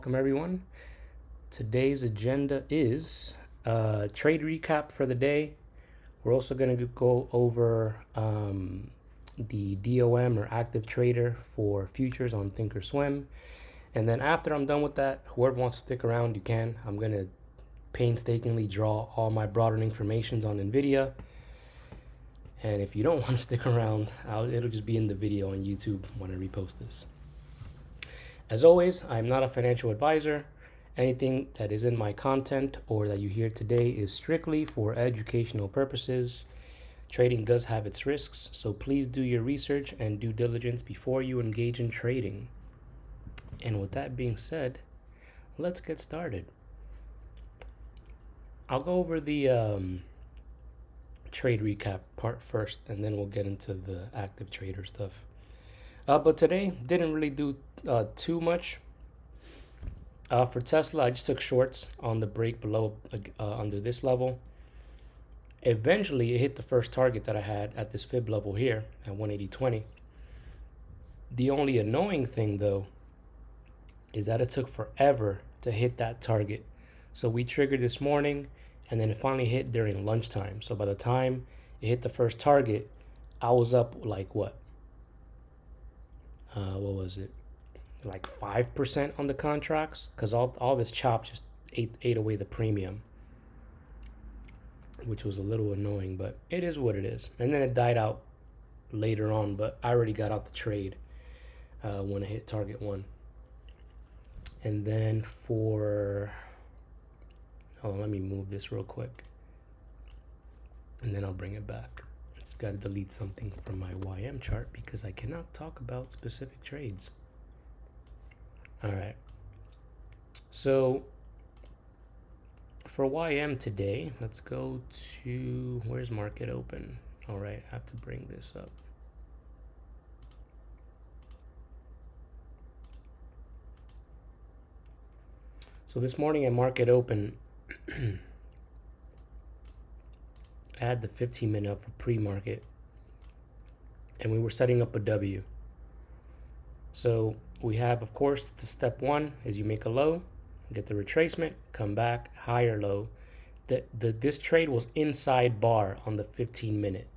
welcome everyone. Today's agenda is trade recap for the day. We're also going to go over the DOM or active trader for futures on Thinkorswim. And then after I'm done with that, whoever wants to stick around, you can. I'm going to painstakingly draw all my broadening informations on NVDA. And if you don't want to stick around, it'll just be in the video on YouTube when I repost this. As always, I'm not a financial advisor. Anything that is in my content or that you hear today is strictly for educational purposes. Trading does have its risks, so please do your research and due diligence before you engage in trading. And with that being said, let's get started. I'll go over the trade recap part first, and then we'll get into the active trader stuff. But today didn't really do too much. For Tesla, I just took shorts on the break below under this level. Eventually, it hit the first target that I had at this fib level here at 180.20. The only annoying thing, though, is that it took forever to hit that target. So we triggered this morning, and then it finally hit during lunchtime. So by the time it hit the first target, I was up like what? What was it? Like 5% on the contracts, because all this chop just ate away the premium, which was a little annoying, but it is what it is. And then it died out later on, but I already got out the trade when it hit target 1. And then hold on, let me move this real quick, and then I'll bring it back. Just got to delete something from my YM chart because I cannot talk about specific trades. All right. So for YM today, let's go to, where's market open? All right, I have to bring this up. So this morning at market open, I had the 15-minute up for pre-market, and we were setting up a W. So we have, of course, the step 1 is you make a low, get the retracement, come back, higher low. This trade was inside bar on the 15-minute.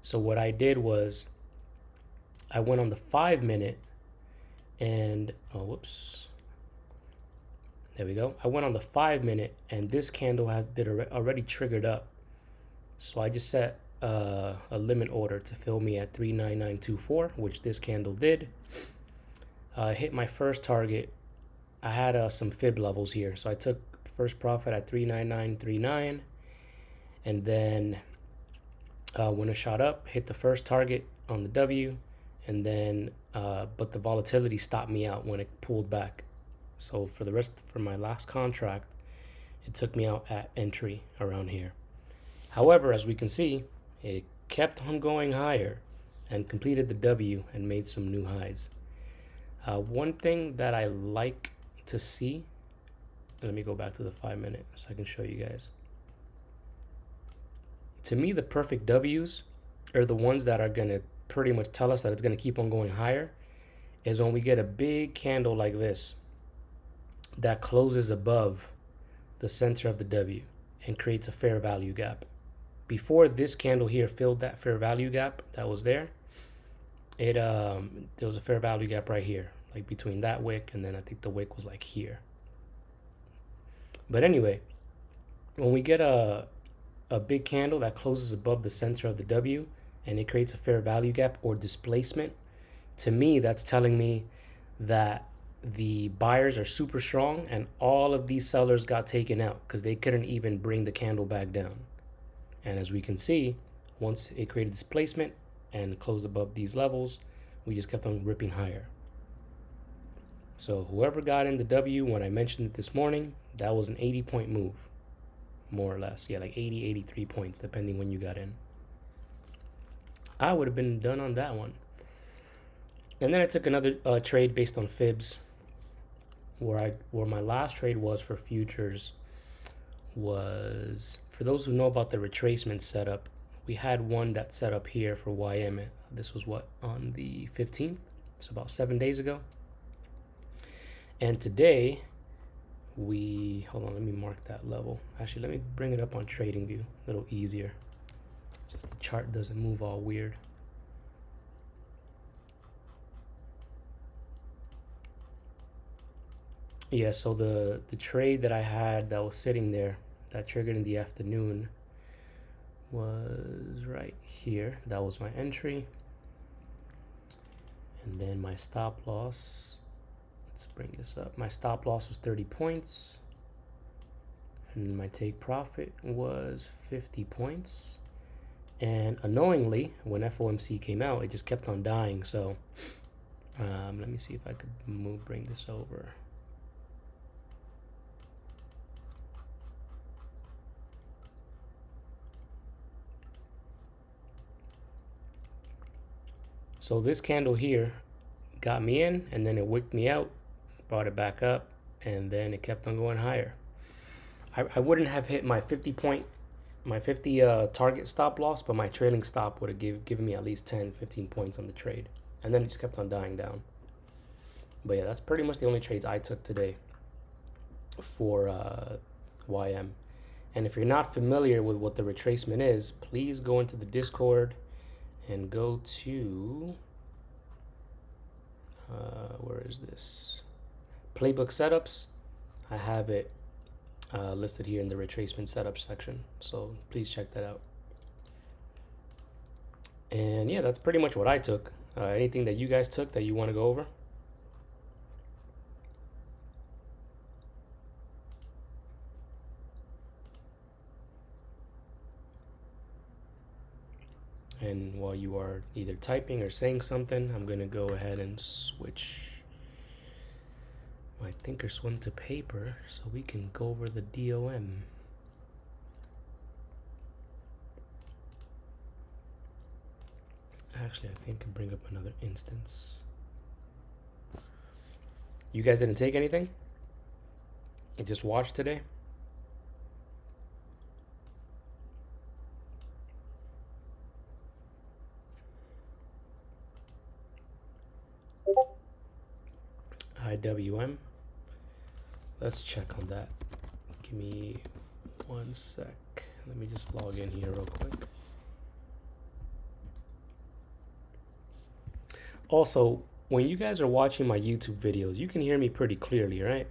So what I did was I went on the 5-minute and, there we go. I went on the 5-minute, and this candle has been already triggered up. So I just set a limit order to fill me at 39924, which this candle did. Hit my first target. I had some fib levels here, so I took first profit at 39939, and then when it shot up, hit the first target on the W, and then but the volatility stopped me out when it pulled back. So for my last contract, it took me out at entry around here. However, as we can see, it kept on going higher and completed the W and made some new highs. One thing that I like to see, let me go back to the 5-minute so I can show you guys. To me, the perfect W's are the ones that are going to pretty much tell us that it's going to keep on going higher, is when we get a big candle like this that closes above the center of the W and creates a fair value gap. Before this candle here filled that fair value gap that was there, there was a fair value gap right here, like between that wick, and then I think the wick was like here. But anyway, when we get a big candle that closes above the center of the W and it creates a fair value gap or displacement, to me that's telling me that the buyers are super strong and all of these sellers got taken out because they couldn't even bring the candle back down. And as we can see, once it created displacement and closed above these levels, we just kept on ripping higher. So whoever got in the W when I mentioned it this morning, that was an 80-point move, more or less. Yeah, like 80, 83 points, depending when you got in. I would have been done on that one. And then I took another trade based on fibs, where my last trade was for futures was, for those who know about the retracement setup, we had one that set up here for YM. This was what, on the 15th? It's about 7 days ago. And today hold on, let me mark that level. Actually, let me bring it up on trading view, a little easier. Just the chart doesn't move all weird. Yeah, so the trade that I had that was sitting there that triggered in the afternoon was right here. That was my entry. And then my stop loss, let's bring this up. My stop loss was 30 points. And my take profit was 50 points. And unknowingly, when FOMC came out, it just kept on dying. So let me see if I could bring this over. So this candle here got me in, and then it wicked me out, brought it back up, and then it kept on going higher. I wouldn't have hit my 50 target stop loss, but my trailing stop would have given me at least 10-15 points on the trade, and then it just kept on dying down. But yeah, that's pretty much the only trades I took today for YM. And if you're not familiar with what the retracement is, please go into the Discord and go to where is this? Playbook setups. I have it listed here in the retracement setup section, so please check that out. And yeah, that's pretty much what I took. Anything that you guys took that you want to go over? And while you are either typing or saying something, I'm going to go ahead and switch my Thinkorswim to paper so we can go over the DOM. Actually, I think I can bring up another instance. You guys didn't take anything? You just watched today? IWM. Let's check on that. Give me 1 sec. Let me just log in here real quick. Also, when you guys are watching my YouTube videos, you can hear me pretty clearly, right?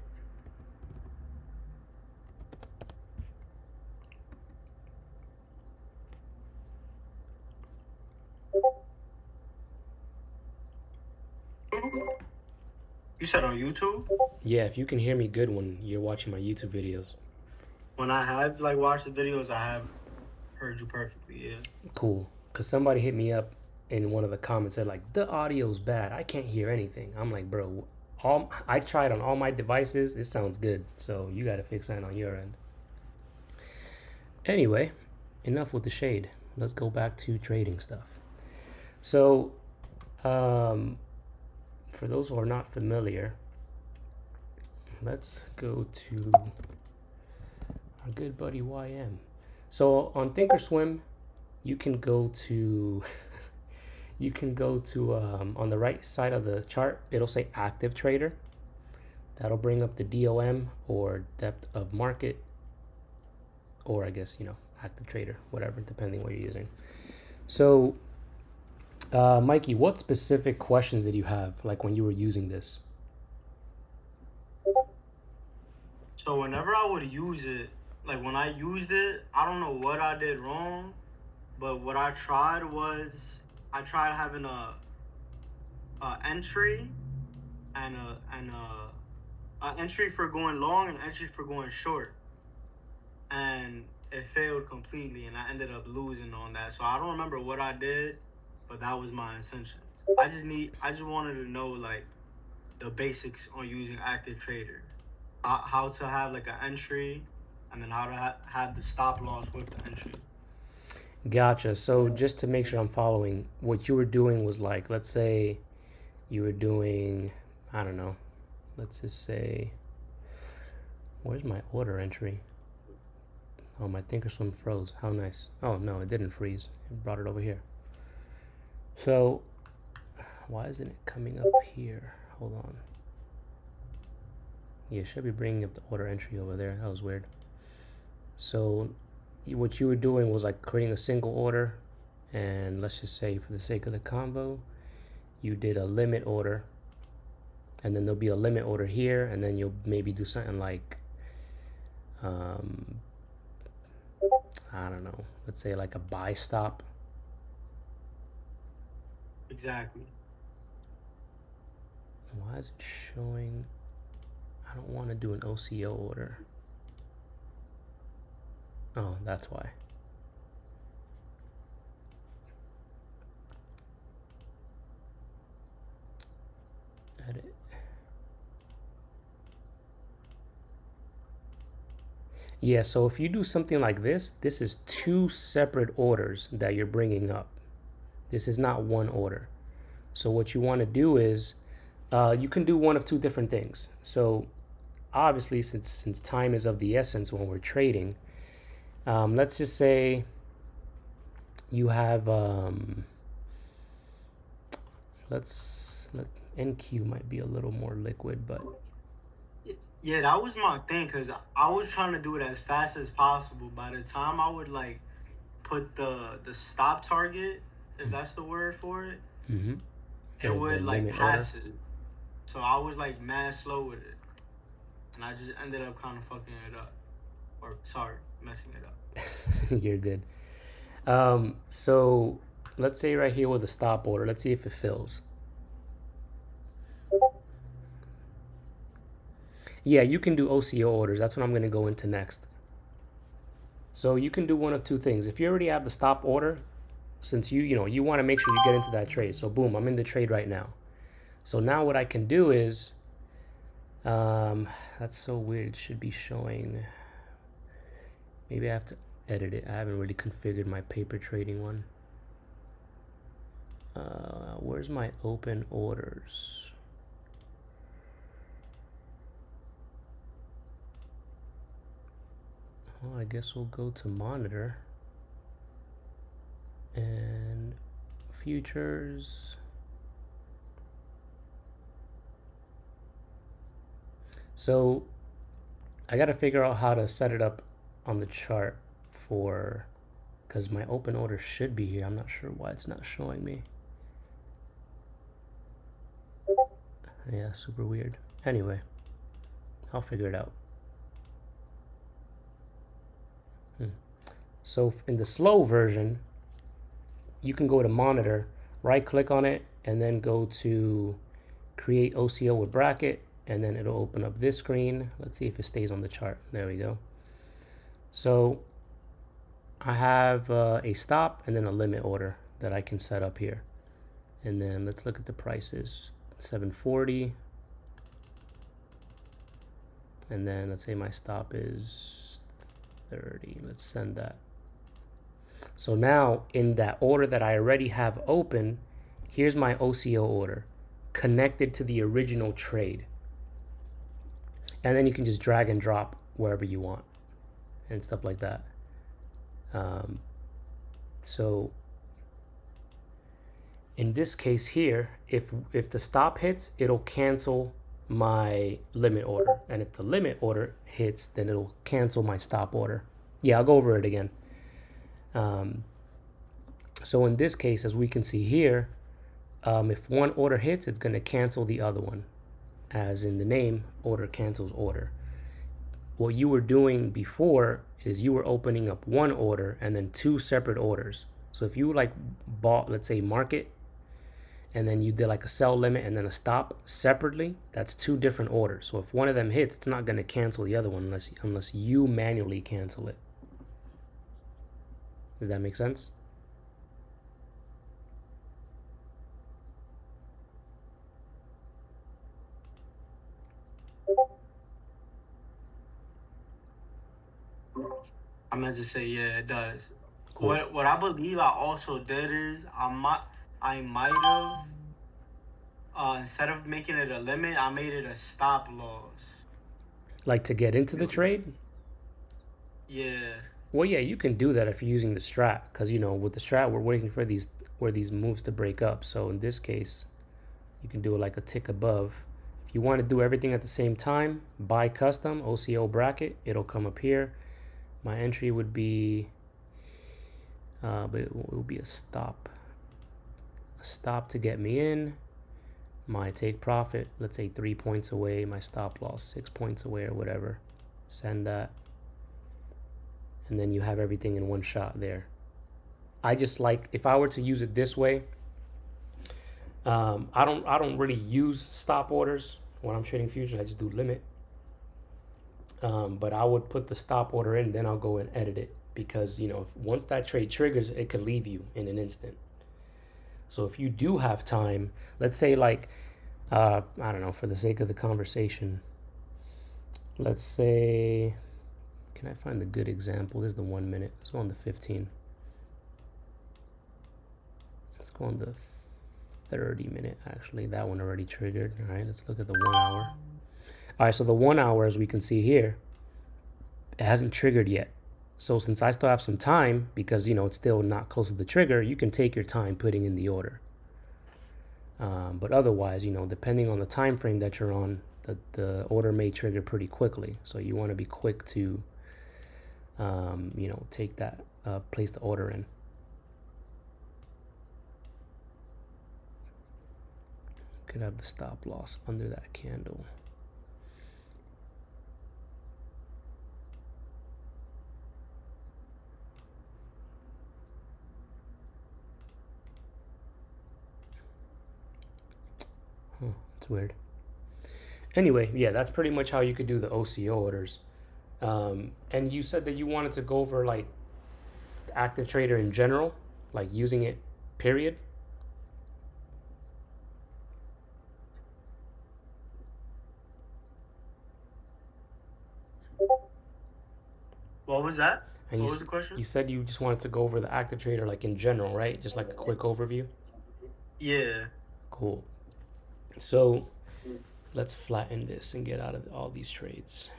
You said on YouTube? Yeah, if you can hear me good when you're watching my YouTube videos. When I have watched the videos, I have heard you perfectly, yeah. Cool. Because somebody hit me up in one of the comments, said the audio's bad. I can't hear anything. I'm like, bro, I tried on all my devices. It sounds good. So you got to fix that on your end. Anyway, enough with the shade. Let's go back to trading stuff. So, for those who are not familiar, let's go to our good buddy YM. So on Thinkorswim, you can go to on the right side of the chart, it'll say active trader. That'll bring up the DOM or depth of market, or I guess, active trader, whatever, depending what you're using. So Mikey, what specific questions did you have when you were using this? So whenever I would use it, when I used it, I don't know what I did wrong, but what I tried was I tried having a entry and a entry for going long and entry for going short, and it failed completely, and I ended up losing on that. So I don't remember what I did, but that was my intentions. I just wanted to know the basics on using active trader, how to have an entry, and then how to have the stop loss with the entry. Gotcha. So just to make sure I'm following, what you were doing was let's say you were doing, I don't know, let's just say, where's my order entry? Oh, my Thinkorswim froze. How nice. Oh no, it didn't freeze. It brought it over here. So why isn't it coming up here? Hold on. Yeah, it should be bringing up the order entry over there. That was weird. So what you were doing was like creating a single order, and let's just say for the sake of the convo, you did a limit order, and then there'll be a limit order here, and then you'll maybe do something like I don't know, let's say like a buy stop. Exactly. Why is it showing? I don't want to do an OCO order. Oh, that's why. Edit. Yeah, so if you do something like this, this is two separate orders that you're bringing up. This is not one order. So what you want to do is, you can do one of two different things. So obviously, since time is of the essence when we're trading, let's just say you have, let NQ might be a little more liquid, but Yeah, that was my thing because I was trying to do it as fast as possible. By the time I would like put the stop target, if that's the word for it, it would like pass it. So I was like mad slow with it, and I just ended up kind of fucking it up, or sorry, messing it up. You're good. So let's say right here with the stop order, let's see if it fills. Yeah, you can do OCO orders. That's what I'm going to go into next. So you can do one of two things. If you already have the stop order, since you want to make sure you get into that trade. So boom, I'm in the trade right now. So now what I can do is, that's so weird. It should be showing. Maybe I have to edit it. I haven't really configured my paper trading one. Where's my open orders? Well, I guess we'll go to monitor and futures. So I got to figure out how to set it up on the chart for, because my open order should be here. I'm not sure why it's not showing me. Yeah, super weird. Anyway, I'll figure it out. So in the slow version, you can go to monitor, right click on it, and then go to create OCO with bracket, and then it'll open up this screen. Let's see if it stays on the chart. There we go. So I have a stop and then a limit order that I can set up here. And then let's look at the prices. 740. And then let's say my stop is 30. Let's send that. So now in that order that I already have open, here's my OCO order connected to the original trade. And then you can just drag and drop wherever you want and stuff like that. So in this case here, if the stop hits, it'll cancel my limit order. And if the lit order hits, then it'll cancel my stop order. Yeah, I'll go over it again. So in this case, as we can see here, if one order hits, it's going to cancel the other one. As in the name, order cancels order. What you were doing before is you were opening up one order and then two separate orders. So if you like bought, let's say, market, and then you did like a sell limit and then a stop separately, that's two different orders. So if one of them hits, it's not going to cancel the other one unless you manually cancel it. Does that make sense? I meant to say, yeah, it does. Cool. What I believe I also did is I might have instead of making it a limit, I made it a stop loss. Like to get into the trade? Yeah. Well, yeah, you can do that if you're using the strat, because with the strat we're waiting for these moves to break up. So in this case, you can do it like a tick above. If you want to do everything at the same time, buy custom OCO bracket. It'll come up here. My entry would be, but it will be a stop to get me in. My take profit, let's say 3 points away. My stop loss 6 points away or whatever. Send that, and then you have everything in one shot there. I just like, if I were to use it this way, I don't really use stop orders when I'm trading futures. I just do limit. But I would put the stop order in, then I'll go and edit it, because once that trade triggers, it could leave you in an instant. So if you do have time, let's say like, I don't know, for the sake of the conversation, let's say, can I find the good example? This is the 1 minute. Let's go on the 15. Let's go on the 30 minute. Actually, that one already triggered. All right, let's look at the 1 hour. All right, so the 1 hour, as we can see here, it hasn't triggered yet. So since I still have some time, because it's still not close to the trigger, you can take your time putting in the order. But otherwise, depending on the time frame that you're on, the order may trigger pretty quickly. So you want to be quick to, take that, place the order in. Could have the stop loss under that candle. It's weird. Anyway, yeah, that's pretty much how you could do the OCO orders. And you said that you wanted to go over like active trader in general, like using it, period. What was that? And What was the question? You said you just wanted to go over the active trader like in general, right? Just like a quick overview. Yeah. Cool. So let's flatten this and get out of all these trades.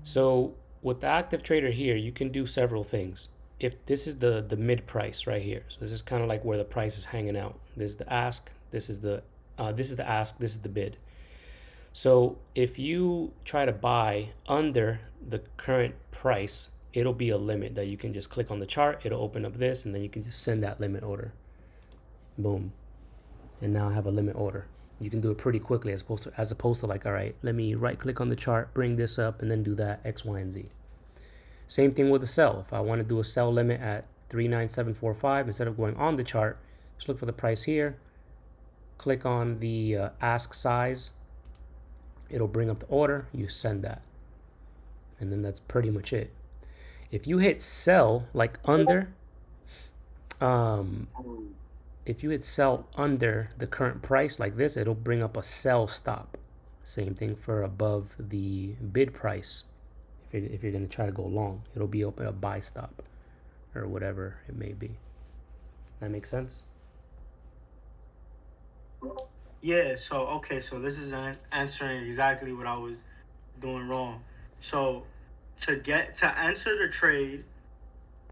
So with the active trader here, you can do several things. If this is the mid price right here, so this is kind of like where the price is hanging out. This is the ask. This is the ask. This is the bid. So if you try to buy under the current price, it'll be a limit that you can just click on the chart. It'll open up this, and then you can just send that limit order. Boom. And now I have a limit order. You can do it pretty quickly as opposed to like, all right, let me right click on the chart, bring this up, and then do that X, Y, and Z. Same thing with a sell. If I want to do a sell limit at 39745, instead of going on the chart, just look for the price here, click on the ask size. It'll bring up the order, you send that. And then that's pretty much it. If you hit sell like under, if you hit sell under the current price like this, it'll bring up a sell stop. Same thing for above the bid price. If you're going to try to go long, it'll be open a buy stop or whatever it may be. That makes sense? Yeah, so okay, so this is answering exactly what I was doing wrong. So to enter the trade,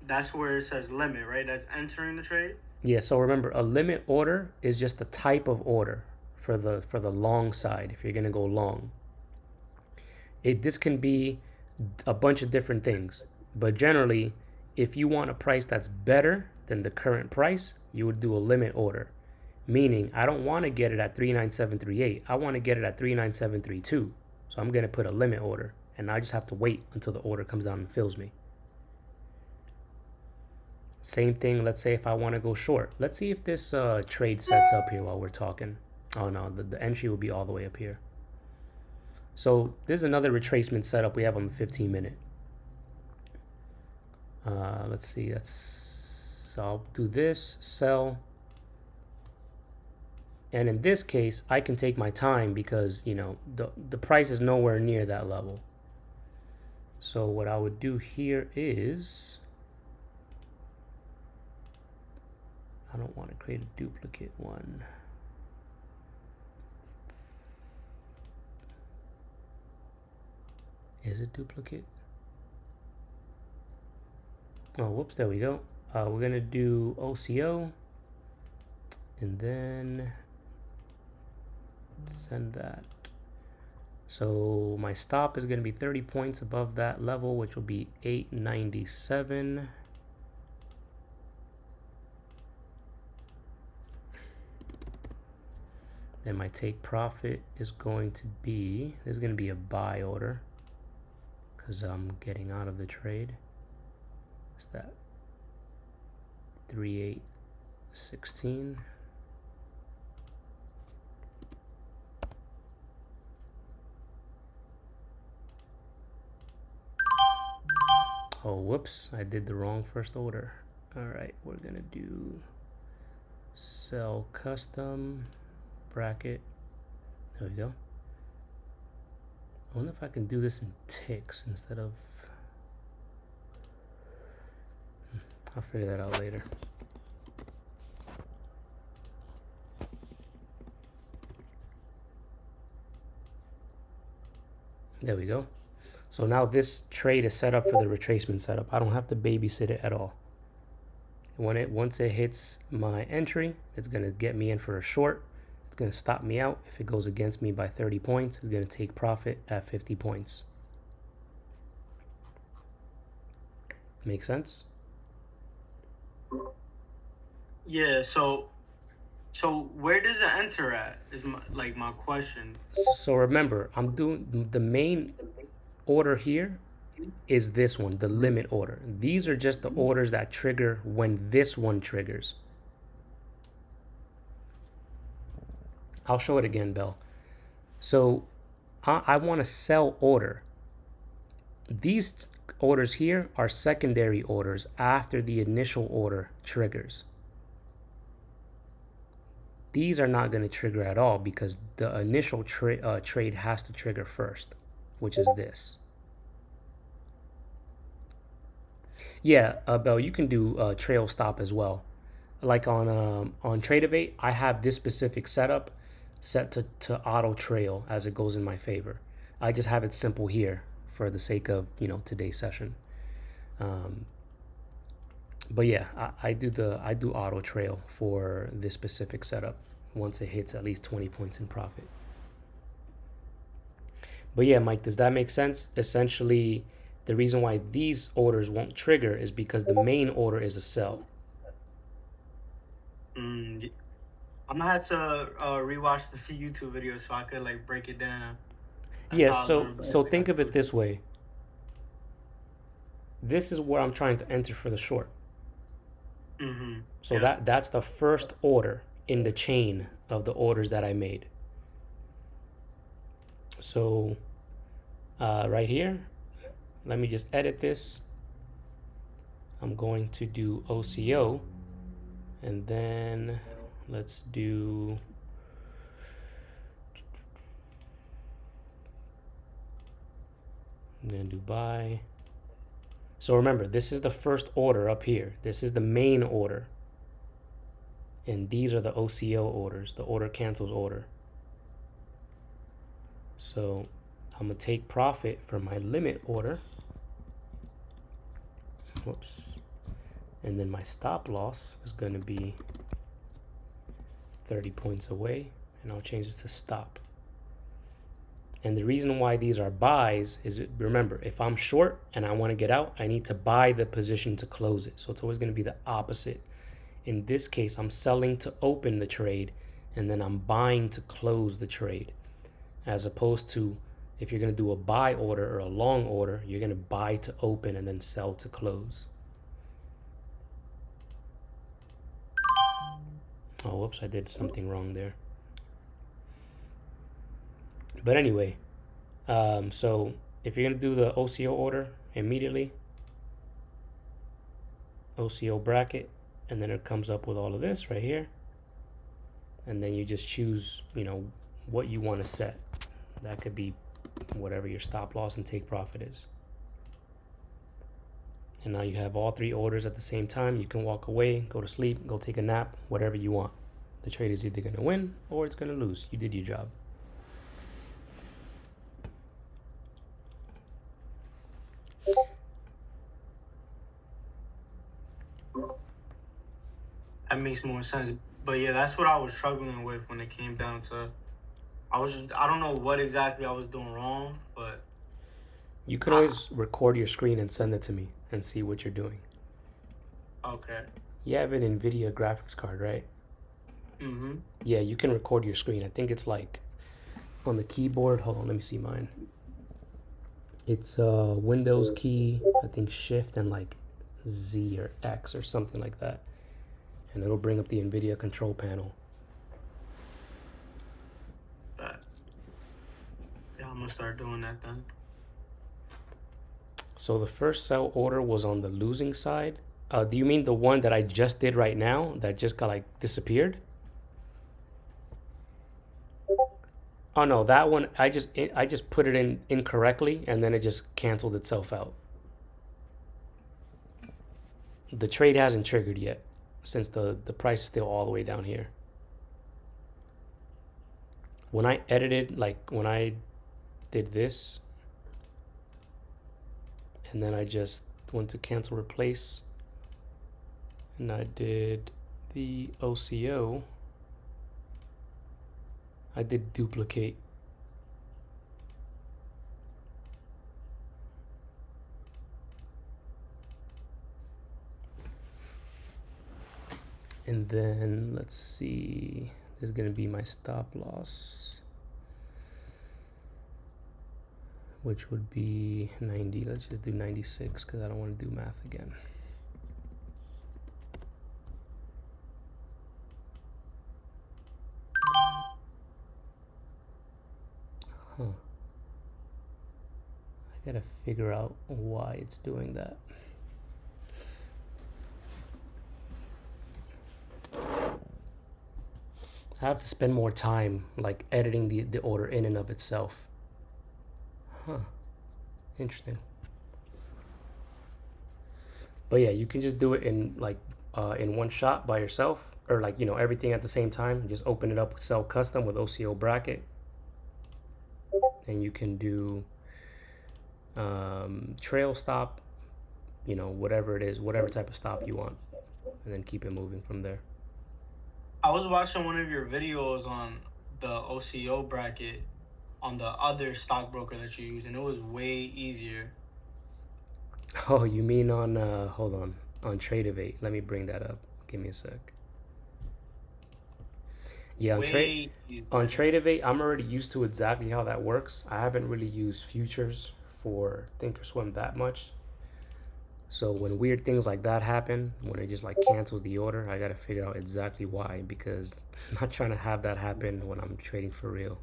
that's where it says limit, right? That's entering the trade. Yeah, so remember, a limit order is just the type of order for the long side if you're going to go long. This can be a bunch of different things, but generally, if you want a price that's better than the current price, you would do a limit order. Meaning, I don't want to get it at 39738. I want to get it at 39732. So I'm going to put a limit order, and I just have to wait until the order comes down and fills me. Same thing, let's say if I want to go short. Let's see if this trade sets up here while we're talking. Oh no, the entry will be all the way up here. So there's another retracement setup we have on the 15 minute. Let's see, so I'll do this, sell. And in this case, I can take my time because, the price is nowhere near that level. So what I would do here is, I don't want to create a duplicate one. Is it duplicate? Oh, whoops, there we go. We're going to do OCO. And then Send that. So my stop is going to be 30 points above that level, which will be 897. Then my take profit is going to be, there's going to be a buy order because I'm getting out of the trade. What's that? 3816. Oh, whoops, I did the wrong first order. All right, we're gonna do sell custom bracket. There we go. I wonder if I can do this in ticks instead of, I'll figure that out later. There we go. So now this trade is set up for the retracement setup. I don't have to babysit it at all. Once it hits my entry, it's gonna get me in for a short. It's gonna stop me out. If it goes against me by 30 points, it's gonna take profit at 50 points. Make sense? Yeah. So where does it enter at? Is my question. So remember, I'm doing the main order here is this one, the limit order. These are just the orders that trigger when this one triggers. I'll show it again, Bell. So I want to sell order. These orders here are secondary orders after the initial order triggers. These are not going to trigger at all because the initial trade has to trigger first, which is this. Yeah, Bell, you can do trail stop as well. Like on Tradeovate, I have this specific setup set to auto trail as it goes in my favor. I just have it simple here for the sake of today's session. But yeah, I do auto trail for this specific setup once it hits at least 20 points in profit. But yeah, Mike, does that make sense? Essentially, the reason why these orders won't trigger is because the main order is a sell. I'm gonna have to rewatch the YouTube videos so I could like break it down. That's Yeah, how I learned so about think of it it. this way. This is where I'm trying to enter for the short. So Yeah. that's the first order in the chain of the orders that I made. So right here, let me just edit this. I'm going to do OCO, and then let's do I'm gonna do buy. So remember, this is the first order up here. This is the main order. And these are the OCO orders, the order cancels order. So I'm gonna take profit from my limit order. Whoops. And then my stop loss is gonna be 30 points away, and I'll change this to stop. And the reason why these are buys is, remember, if I'm short and I want to get out, I need to buy the position to close it. So it's always going to be the opposite. In this case, I'm selling to open the trade, and then I'm buying to close the trade. As opposed to if you're going to do a buy order or a long order, you're going to buy to open and then sell to close. Oh, whoops, I did something wrong there. But anyway, so if you're going to do the OCO order immediately, OCO bracket, and then it comes up with all of this right here. And then you just choose, what you want to set. That could be whatever your stop loss and take profit is. And now you have all three orders at the same time. You can walk away, go to sleep, go take a nap, whatever you want. The trade is either going to win or it's going to lose. You did your job. That makes more sense. But yeah, that's what I was struggling with when it came down to I don't know what exactly I was doing wrong, but You could I always record your screen and send it to me and see what you're doing. okay. You have an NVIDIA graphics card, right? Mhm. Yeah, you can record your screen. I think it's like on the keyboard. Hold on, let me see mine. It's Windows key, I think Shift and like Z or X or something like that. And it'll bring up the NVIDIA control panel. But yeah, I'm gonna start doing that then. So the first sell order was on the losing side. Do you mean the one that I just did right now that just got like disappeared? Oh no, that one I just put it in incorrectly and then it just canceled itself out. The trade hasn't triggered yet since the price is still all the way down here. When I edited, like when I did this and then I just went to cancel replace and I did the OCO, I did duplicate. And then let's see, there's gonna be my stop loss, which would be 90. Let's just do 96 because I don't want to do math again. Huh. I gotta figure out why it's doing that. I have to spend more time like editing the order in and of itself. Huh. Interesting. But yeah, you can just do it in like in one shot by yourself, or like everything at the same time. Just open it up with Sell Custom with OCO bracket, and you can do trail stop, whatever it is, whatever type of stop you want, and then keep it moving from there. I was watching one of your videos on the OCO bracket on the other stockbroker that you use, and it was way easier. Oh, you mean on hold on Tradeovate? Let me bring that up. Give me a sec. Yeah, Way on easier. Tradeovate, I'm already used to exactly how that works. I haven't really used futures for Thinkorswim that much. So when weird things like that happen, when it just like cancels the order, I gotta figure out exactly why, because I'm not trying to have that happen when I'm trading for real.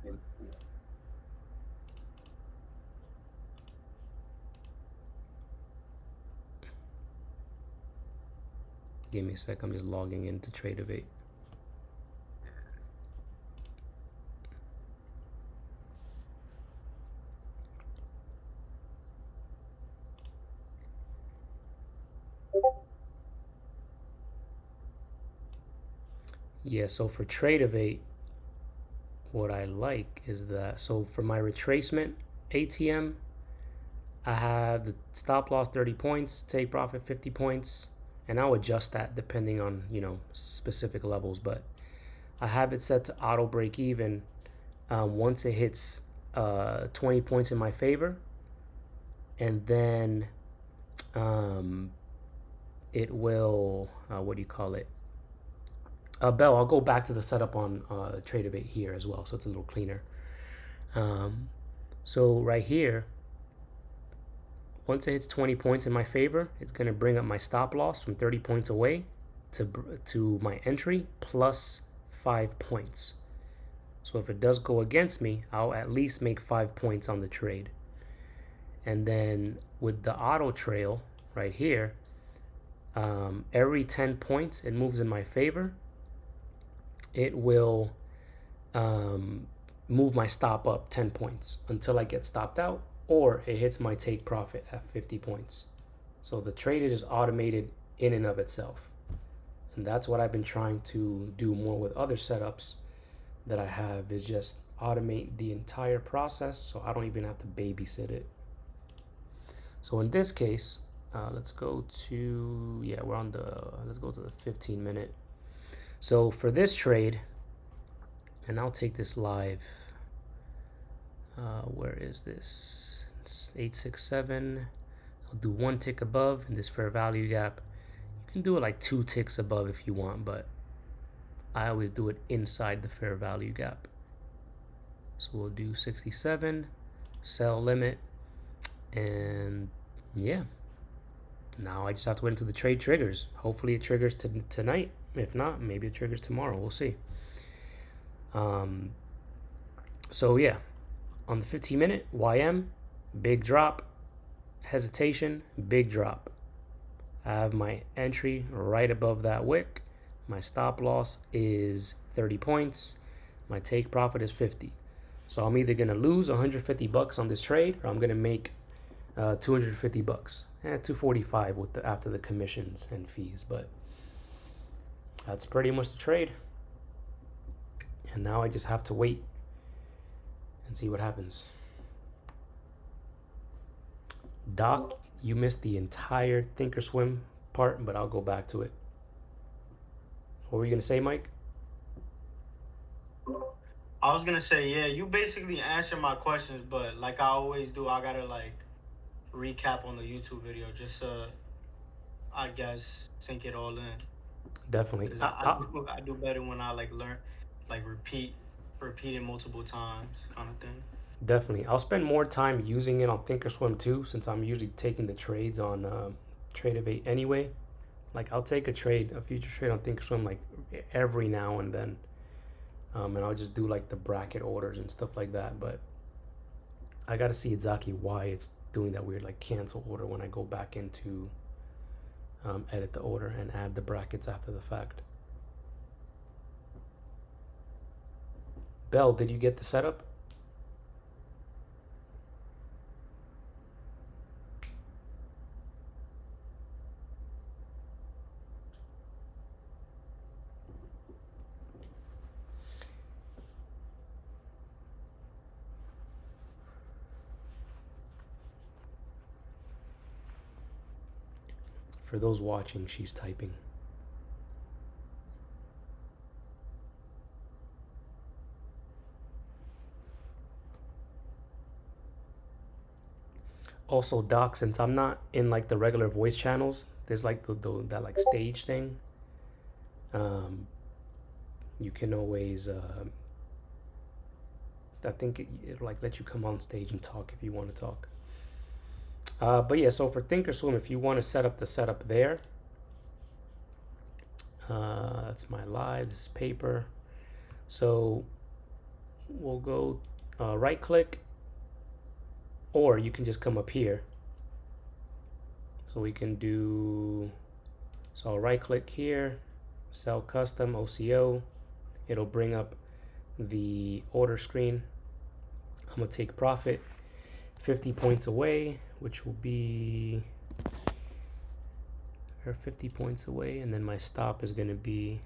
Give me a sec. I'm just logging into Tradeovate. Yeah, so for Tradeovate, what I like is that, so for my retracement ATM, I have the stop loss 30 points, take profit 50 points, and I'll adjust that depending on, specific levels, but I have it set to auto break even once it hits 20 points in my favor, and then um, it will, what do you call it? Bell, I'll go back to the setup on Tradeovate here as well, so it's a little cleaner. So right here, once it hits 20 points in my favor, it's going to bring up my stop loss from 30 points away to my entry plus 5 points. So if it does go against me, I'll at least make 5 points on the trade. And then with the auto trail right here, every 10 points it moves in my favor, it will move my stop up 10 points until I get stopped out, or it hits my take profit at 50 points. So the trade is just automated in and of itself. And that's what I've been trying to do more with other setups that I have, is just automate the entire process so I don't even have to babysit it. So in this case, let's go to, let's go to the 15-minute. So for this trade, and I'll take this live. Where is this? It's 867. I'll do one tick above in this fair value gap. You can do it like 2 ticks above if you want, but I always do it inside the fair value gap. So we'll do 67, sell limit, and yeah. Now I just have to wait until the trade triggers. Hopefully it triggers tonight. If not, maybe it triggers tomorrow. We'll see. So yeah, on the 15-minute, YM, big drop, hesitation, big drop. I have my entry right above that wick. My stop loss is 30 points. My take profit is 50. So I'm either gonna lose 150 bucks on this trade, or I'm gonna make 250 bucks. 245 with after the commissions and fees, but that's pretty much the trade. And now I just have to wait and see what happens. Doc, you missed the entire Thinkorswim part, but I'll go back to it. What were you gonna say, Mike? I was gonna say, yeah, you basically answered my questions, but like I always do, I gotta like recap on the YouTube video just I guess sink it all in. Definitely. I do better when I like learn, like repeat it multiple times, kind of thing. Definitely. I'll spend more time using it on Thinkorswim too, since I'm usually taking the trades on Tradeovate anyway. Like I'll take a future trade on Thinkorswim like every now and then. And I'll just do like the bracket orders and stuff like that. But I gotta see exactly why it's doing that weird like cancel order when I go back into edit the order and add the brackets after the fact. Bell, did you get the setup? For those watching, she's typing. Also, Doc, since I'm not in like the regular voice channels, there's like that like stage thing. You can always, I think it'll like let you come on stage and talk if you want to talk. But yeah, so for Thinkorswim, if you want to set up the setup there, that's my live, this is paper. So we'll go right click, or you can just come up here. So we can do, so I'll right click here, sell custom OCO. It'll bring up the order screen. I'm gonna take profit 50 points away, which will be 50 points away, and then my stop is going to be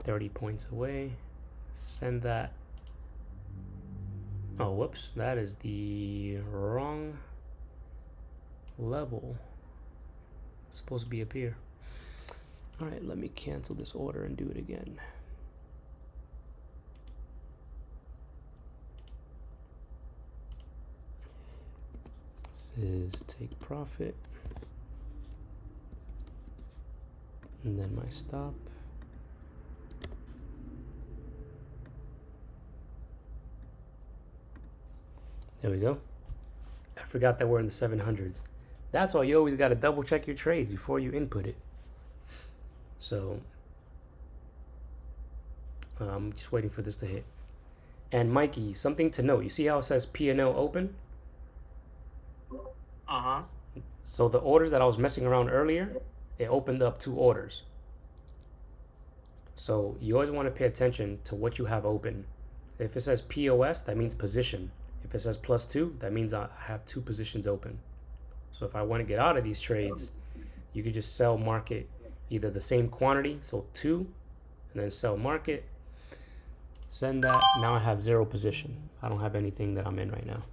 30 points away. Send that. Oh, whoops, that is the wrong level. It's supposed to be up here. All right, let me cancel this order and do it again. Is take profit, and then my stop. There we go. I forgot that we're in the 700s. That's why you always got to double check your trades before you input it. So I'm just waiting for this to hit. And Mikey, something to note. You see how it says P&L open? Uh-huh. So the orders that I was messing around earlier, it opened up 2 orders. So you always want to pay attention to what you have open. If it says POS, that means position. If it says +2, that means I have 2 positions open. So if I want to get out of these trades, you could just sell market either the same quantity, so 2, and then sell market. Send that. Now I have 0 position. I don't have anything that I'm in right now.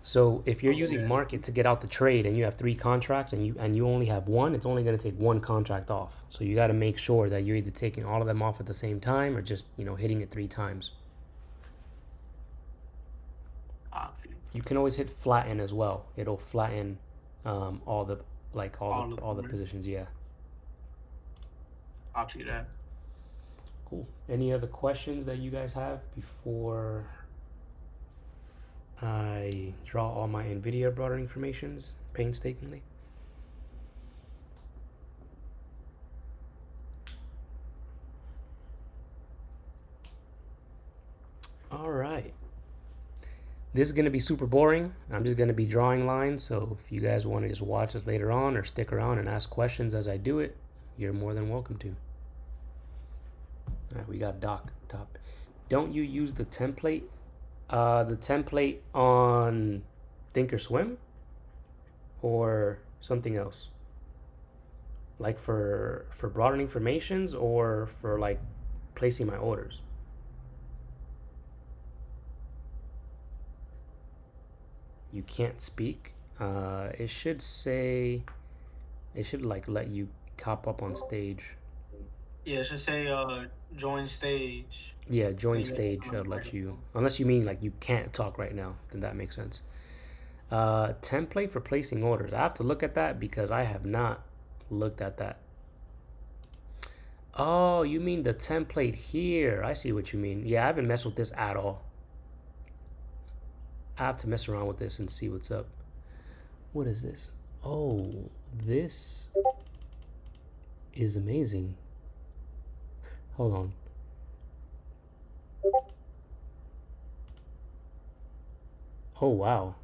So if you're using market to get out the trade and you have 3 contracts and you only have 1, it's only going to take 1 contract off. So you got to make sure that you're either taking all of them off at the same time or just, hitting it 3 times. You can always hit flatten as well. It'll flatten all the All the all the corners. positions. Yeah. Copy that. Cool. Any other questions that you guys have before I draw all my NVIDIA broader informations painstakingly? All right. This is going to be super boring. I'm just going to be drawing lines. So if you guys want to just watch this later on or stick around and ask questions as I do it, you're more than welcome to. All right, we got Doc top. Don't you use the template on Thinkorswim or something else? Like for broadening formations or for like placing my orders? You can't speak. It should say, it should like let you cop up on stage. Yeah, it should say join stage. Yeah, join Then you stage. on I'll the let you, microphone. unless you mean like you can't talk right now, then that makes sense. Template for placing orders. I have to look at that because I have not looked at that. Oh, you mean the template here. I see what you mean. Yeah, I haven't messed with this at all. I have to mess around with this and see what's up. What is this? Oh, this is amazing. Hold on. Oh, wow.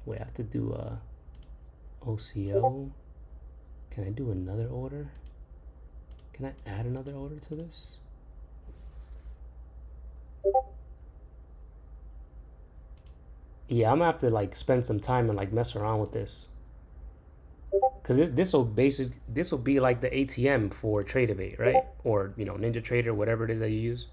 Wait, I have to do OCO. Can I do another order? Can I add another order to this? Yeah, I'm gonna have to like spend some time and like mess around with this. Cause this will be like the ATM for Tradeovate, right? Or Ninja Trader, whatever it is that you use.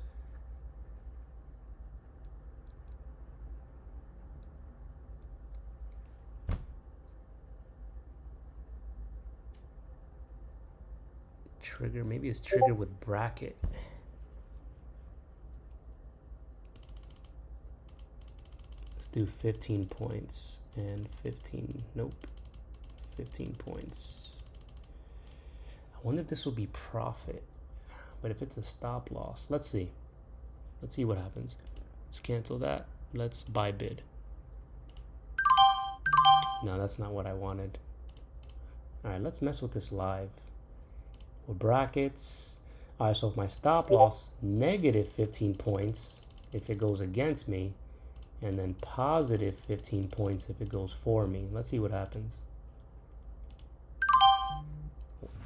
Trigger, maybe it's trigger with bracket. Let's do 15 points and 15. Nope, 15 points. I wonder if this will be profit, but if it's a stop loss, let's see. Let's see what happens. Let's cancel that. Let's buy bid. No, that's not what I wanted. All right, let's mess with this live. With brackets. All right, so if my stop loss, negative 15 points if it goes against me, and then positive 15 points if it goes for me. Let's see what happens.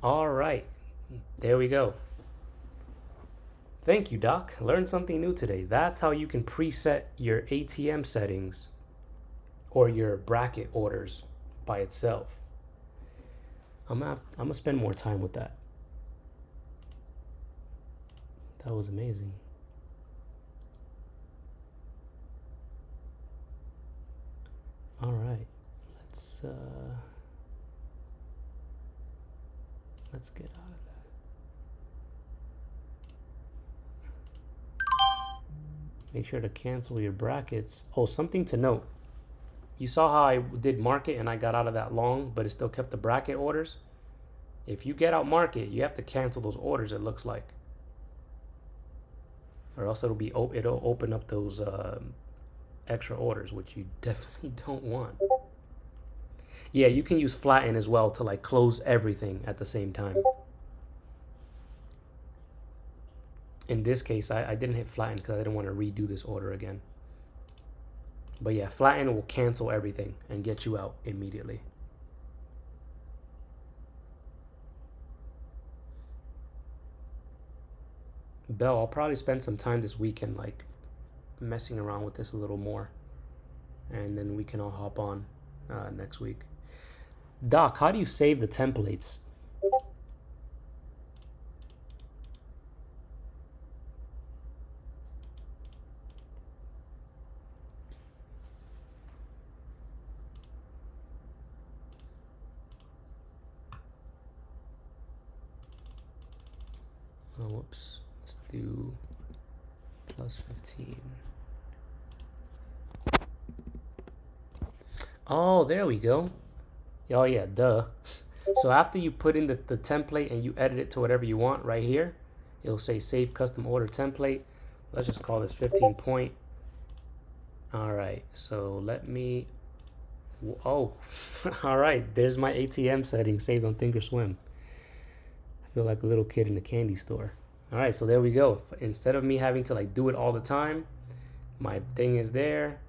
All right, there we go. Thank you, Doc. Learned something new today. That's how you can preset your ATM settings or your bracket orders by itself. I'm gonna spend more time with that. That was amazing. All right, let's get out of that. Make sure to cancel your brackets. Oh, something to note. You saw how I did market and I got out of that long, but it still kept the bracket orders. If you get out market, you have to cancel those orders, it looks like. Or else it'll open up those extra orders, which you definitely don't want. Yeah, you can use flatten as well to like close everything at the same time. In this case, I didn't hit flatten because I didn't want to redo this order again. But yeah, flatten will cancel everything and get you out immediately. Bell, I'll probably spend some time this weekend like messing around with this a little more. And then we can all hop on next week. Doc, how do you save the templates? Oh, whoops. Let's do plus 15. Oh, there we go. Oh yeah, duh. So after you put in the template and you edit it to whatever you want right here, it'll say save custom order template. Let's just call this 15 point. All right, so let me, oh, all right, there's my ATM setting saved on Thinkorswim. I feel like a little kid in a candy store. All right, so there we go. Instead of me having to like do it all the time, my thing is there.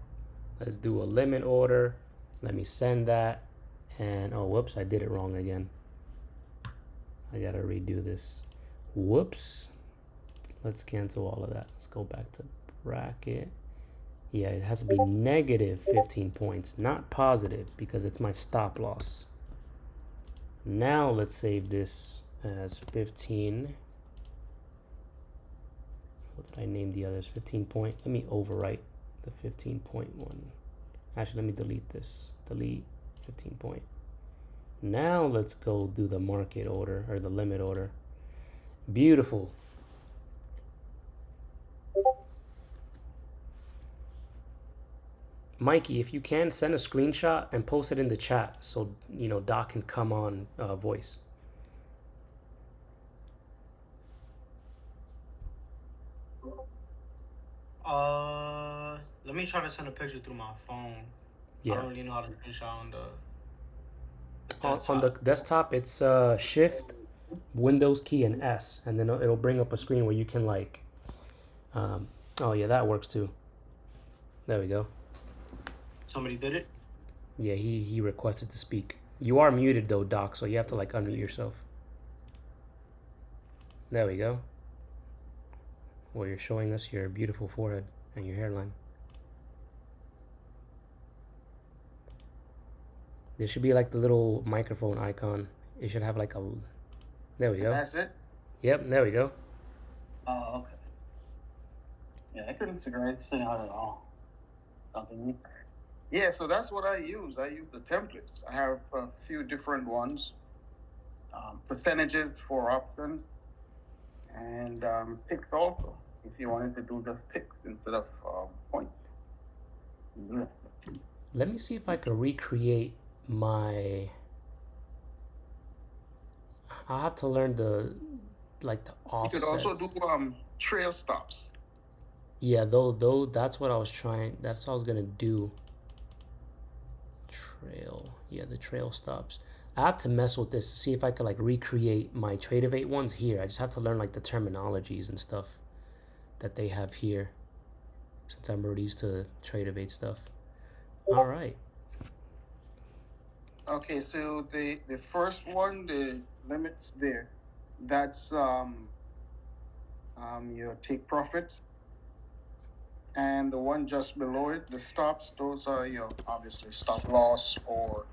Let's do a limit order. Let me send that. And oh, whoops, I did it wrong again. I gotta redo this. Whoops. Let's cancel all of that. Let's go back to bracket. Yeah, it has to be negative 15 points, not positive, because it's my stop loss. Now let's save this as 15. What did I name the others? 15 point. Let me overwrite the 15.1. Actually, let me delete this. Delete 15 point. Now let's go do the market order or the limit order. Beautiful. Mikey, if you can, send a screenshot and post it in the chat so you know Doc can come on voice. Let me try to send a picture through my phone. I Yeah. don't really know how to screenshot on the On the desktop. desktop, it's Shift, Windows key, and S, and then it'll bring up a screen where you can like. Oh yeah, that works too. There we go. Somebody did it? Yeah, he requested to speak. You are muted though, Doc, so you have to like unmute yourself. There we go. Where you're showing us your beautiful forehead and your hairline. There should be like the little microphone icon. It should have like a. There we go. That's it? Yep, there we go. Oh, okay. Yeah, I couldn't figure this thing out at all. Something new. Yeah, so that's what I use. I use the templates. I have a few different ones. Percentages for options and picks also. If you wanted to do just picks instead of points. Yeah. Let me see if I can recreate my. I'll have to learn the like the offsets. You could also do trail stops. Yeah, though that's what I was trying. That's what I was gonna do. Trail, yeah, the trail stops. I have to mess with this to see if I could like recreate my Tradeovate ones here. I just have to learn like the terminologies and stuff that they have here, since I'm already used to Tradeovate stuff. All right. Okay, so the first one, the limits there, that's your take profit. And the one just below it, the stops, those are your obviously stop loss or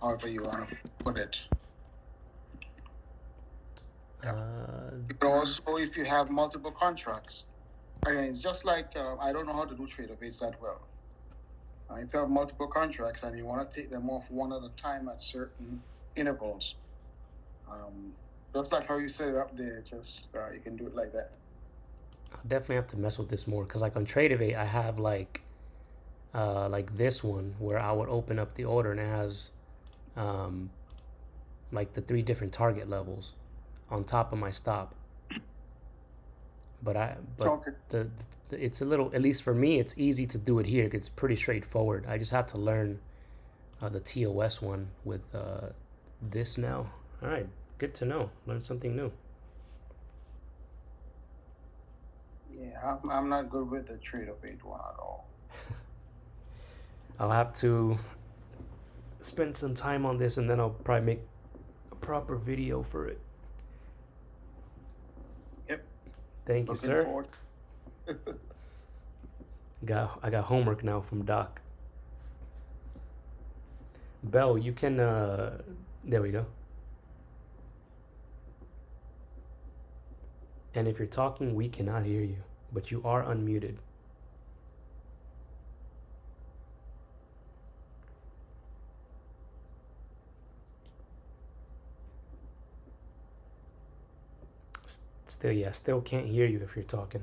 however you want to put it. Yeah. You can also, if you have multiple contracts, again, it's just like I don't know how to do Tradeovates that well. If you have multiple contracts and you want to take them off one at a time at certain intervals, just like how you set it up there, just you can do it like that. I'll definitely have to mess with this more because like on Tradeovate I have like this one where I would open up the order and it has like the 3 different target levels on top of my stop. But Okay. the it's a little, at least for me, it's easy to do it here. It's pretty straightforward. I just have to learn the ToS one with this now. All right, good to know. Learn something new. Yeah, I'm not good with the Tradeovate one at all. I'll have to spend some time on this and then I'll probably make a proper video for it. Yep. Thank you, Looking sir. forward. I got homework now from Doc. Bell, you can there we go. And if you're talking, we cannot hear you, but you are unmuted. Still, yeah, still can't hear you if you're talking.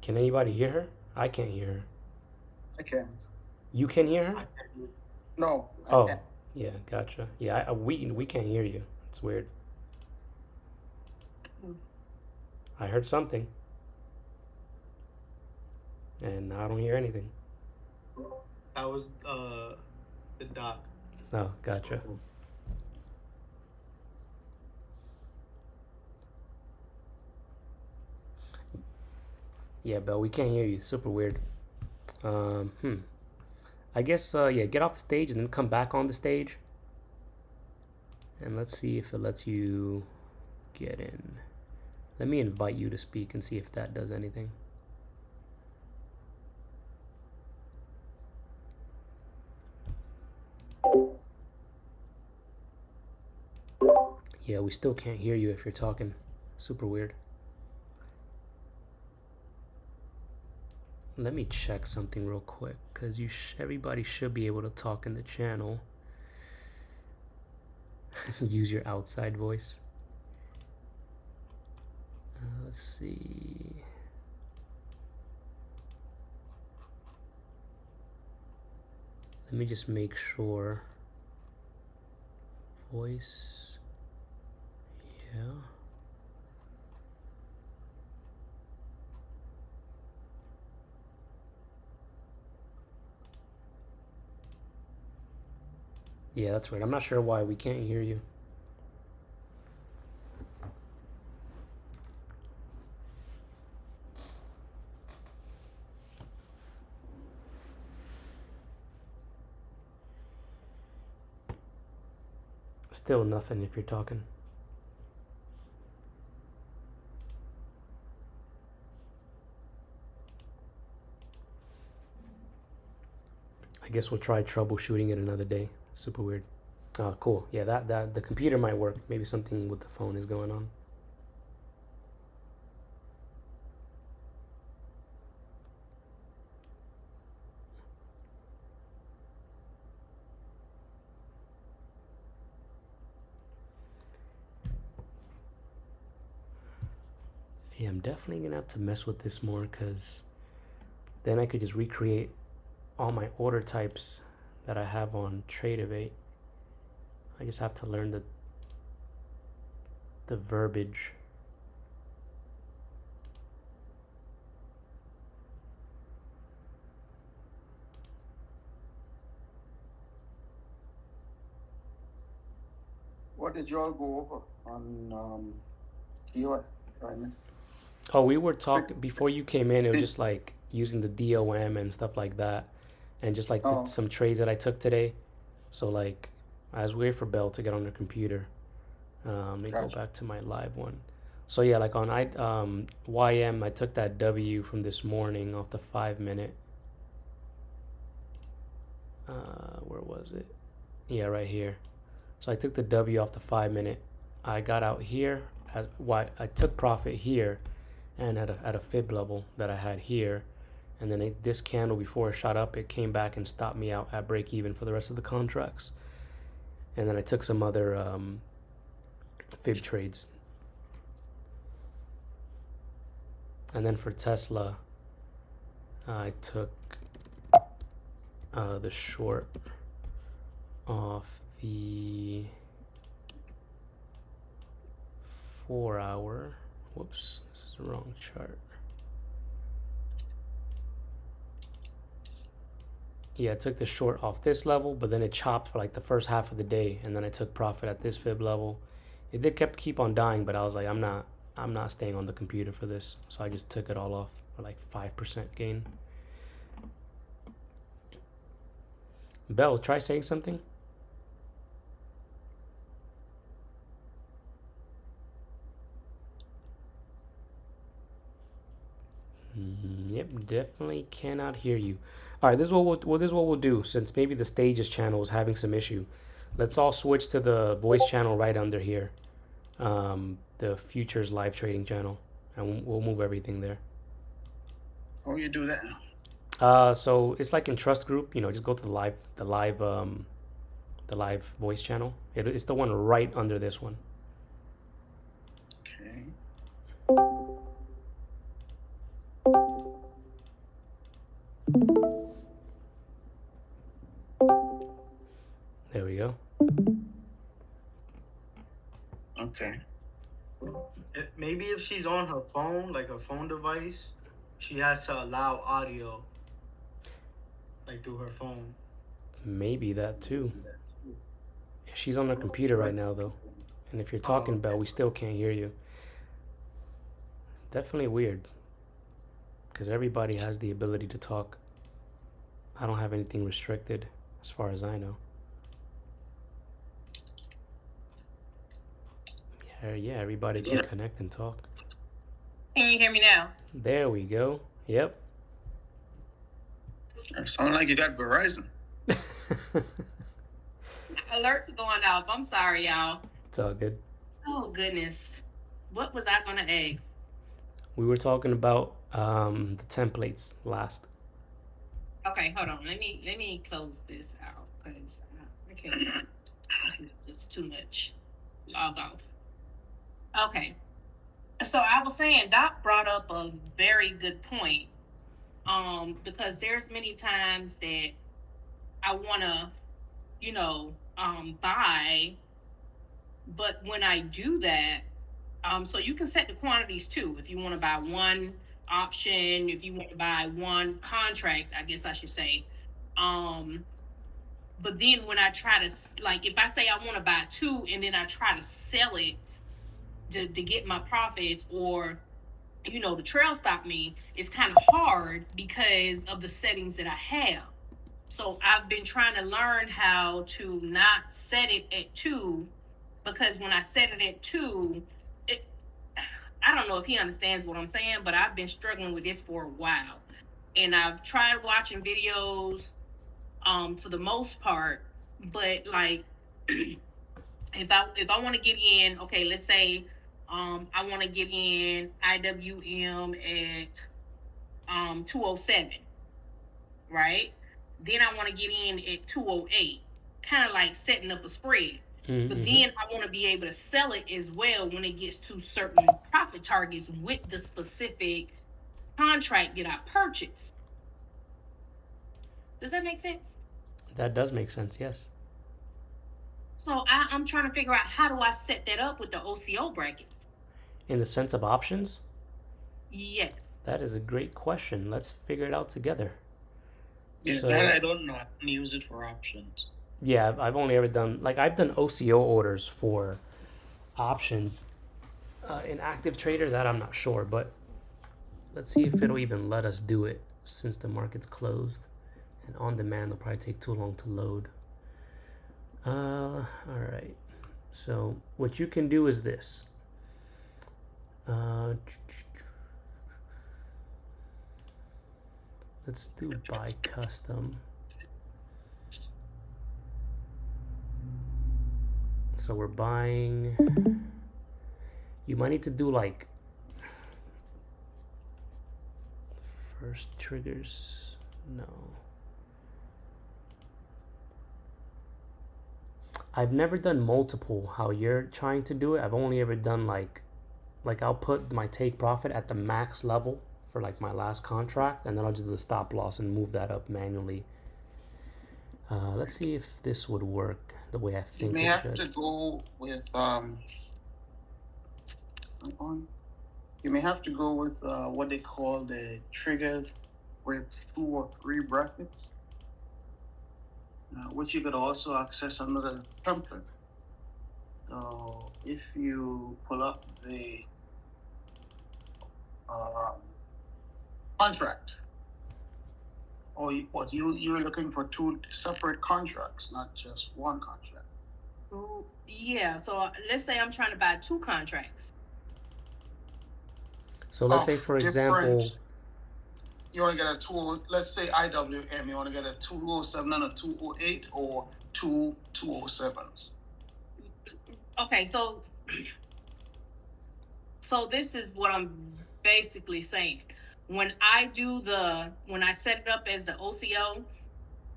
Can anybody hear her? I can't hear her. I can't. You can hear her? I can't. No, I Oh, can't. yeah, gotcha. Yeah, we can't hear you. It's weird. I heard something, and I don't hear anything. That was the doc. Oh, gotcha. Yeah, Bell, we can't hear you. Super weird. I guess, yeah, get off the stage and then come back on the stage. And let's see if it lets you get in. Let me invite you to speak and see if that does anything. Yeah, we still can't hear you if you're talking. Super weird. Let me check something real quick, because everybody should be able to talk in the channel. Use your outside voice. Let's see. Let me just make sure. Voice. Yeah. Yeah, that's weird. I'm not sure why we can't hear you. Still nothing if you're talking. I guess we'll try troubleshooting it another day. Super weird. Oh, cool. Yeah, that the computer might work. Maybe something with the phone is going on. Yeah, I'm definitely gonna have to mess with this more, because then I could just recreate all my order types that I have on Tradeovate. I just have to learn the verbiage. What did y'all go over on ToS? Oh, we were talking before you came in. It was just like using the DOM and stuff like that, and just like Oh, some trades that I took today. So like, I was waiting for Bell to get on her computer. Let me go gotcha. back to my live one. So yeah, like on YM, I took that W from this morning off the 5 minute. Where was it? Yeah, right here. So I took the W off the 5 minute. I got out here. I took profit here, and at a fib level that I had here, and then this candle before it shot up, it came back and stopped me out at break even for the rest of the contracts. And then I took some other fib trades. And then for Tesla, I took the short off the 4 hour. Whoops, this is the wrong chart. Yeah, I took the short off this level, but then it chopped for like the first half of the day, and then I took profit at this fib level. It did keep on dying, but I was like, I'm not staying on the computer for this, so I just took it all off for like 5% gain. Bell, try saying something. Yep, definitely cannot hear you. All right, this is what we'll do, since maybe the stages channel is having some issue. Let's all switch to the voice channel right under here, the futures live trading channel, and we'll move everything there. How you do that? So it's like in Trust Group, just go to the live voice channel. It's the one right under this one. Okay. Okay. Maybe if she's on her phone, like her phone device, she has to allow audio, like through her phone. Maybe that too. She's on her computer right now though, and if you're talking, Bell, we still can't hear you. Definitely weird, because everybody has the ability to talk. I don't have anything restricted, as far as I know. Yeah, everybody can connect and talk. Can you hear me now? There we go. Yep. It sounds like you got Verizon. Alerts going off. I'm sorry, y'all. It's all good. Oh goodness, what was I gonna ask? We were talking about the templates last. Okay, hold on. Let me close this out because I can't. This is just too much. Log off. Okay. So I was saying Doc brought up a very good point. Because there's many times that I wanna, buy, but when I do that, so you can set the quantities too. If you want to buy one option, if you want to buy one contract, I guess I should say. But then when I try to, like, if I say I want to buy two and then I try to sell it to get my profits, or the trail stop me, it's kind of hard because of the settings that I have. So I've been trying to learn how to not set it at 2, because when I set it at 2, I don't know if he understands what I'm saying, but I've been struggling with this for a while. And I've tried watching videos for the most part, but like if I want to get in, okay, let's say I want to get in IWM at 207, right? Then I want to get in at 208, kind of like setting up a spread. Mm-hmm. But then I want to be able to sell it as well when it gets to certain profit targets with the specific contract that I purchased. Does that make sense? That does make sense, yes. So I'm trying to figure out, how do I set that up with the OCO brackets? In the sense of options? Yes. That is a great question. Let's figure it out together. Yeah, So, that I don't know. I don't use it for options. Yeah, I've only ever done, I've done OCO orders for options. In Active Trader, that I'm not sure, but let's see if it'll even let us do it since the market's closed. And on demand, it'll probably take too long to load. All right. So what you can do is this. Let's do buy custom. So we're buying. You might need to do like first triggers. No. I've never done multiple how you're trying to do it. I've only ever done like I'll put my take profit at the max level for like my last contract, and then I'll do the stop loss and move that up manually. Let's see if this would work the way I think it should. You may have to go with you may have to go with what they call the triggers with 2 or 3 brackets, which you could also access under the template. So if you pull up the contract, or you're looking for 2 separate contracts, not just one contract. Yeah, so let's say I'm trying to buy 2 contracts. So let's say, for example, you want to get a 2, let's say IWM, you want to get a 207 and a 208, or 2 207s. Okay, so this is what I'm basically saying. When I set it up as the OCO,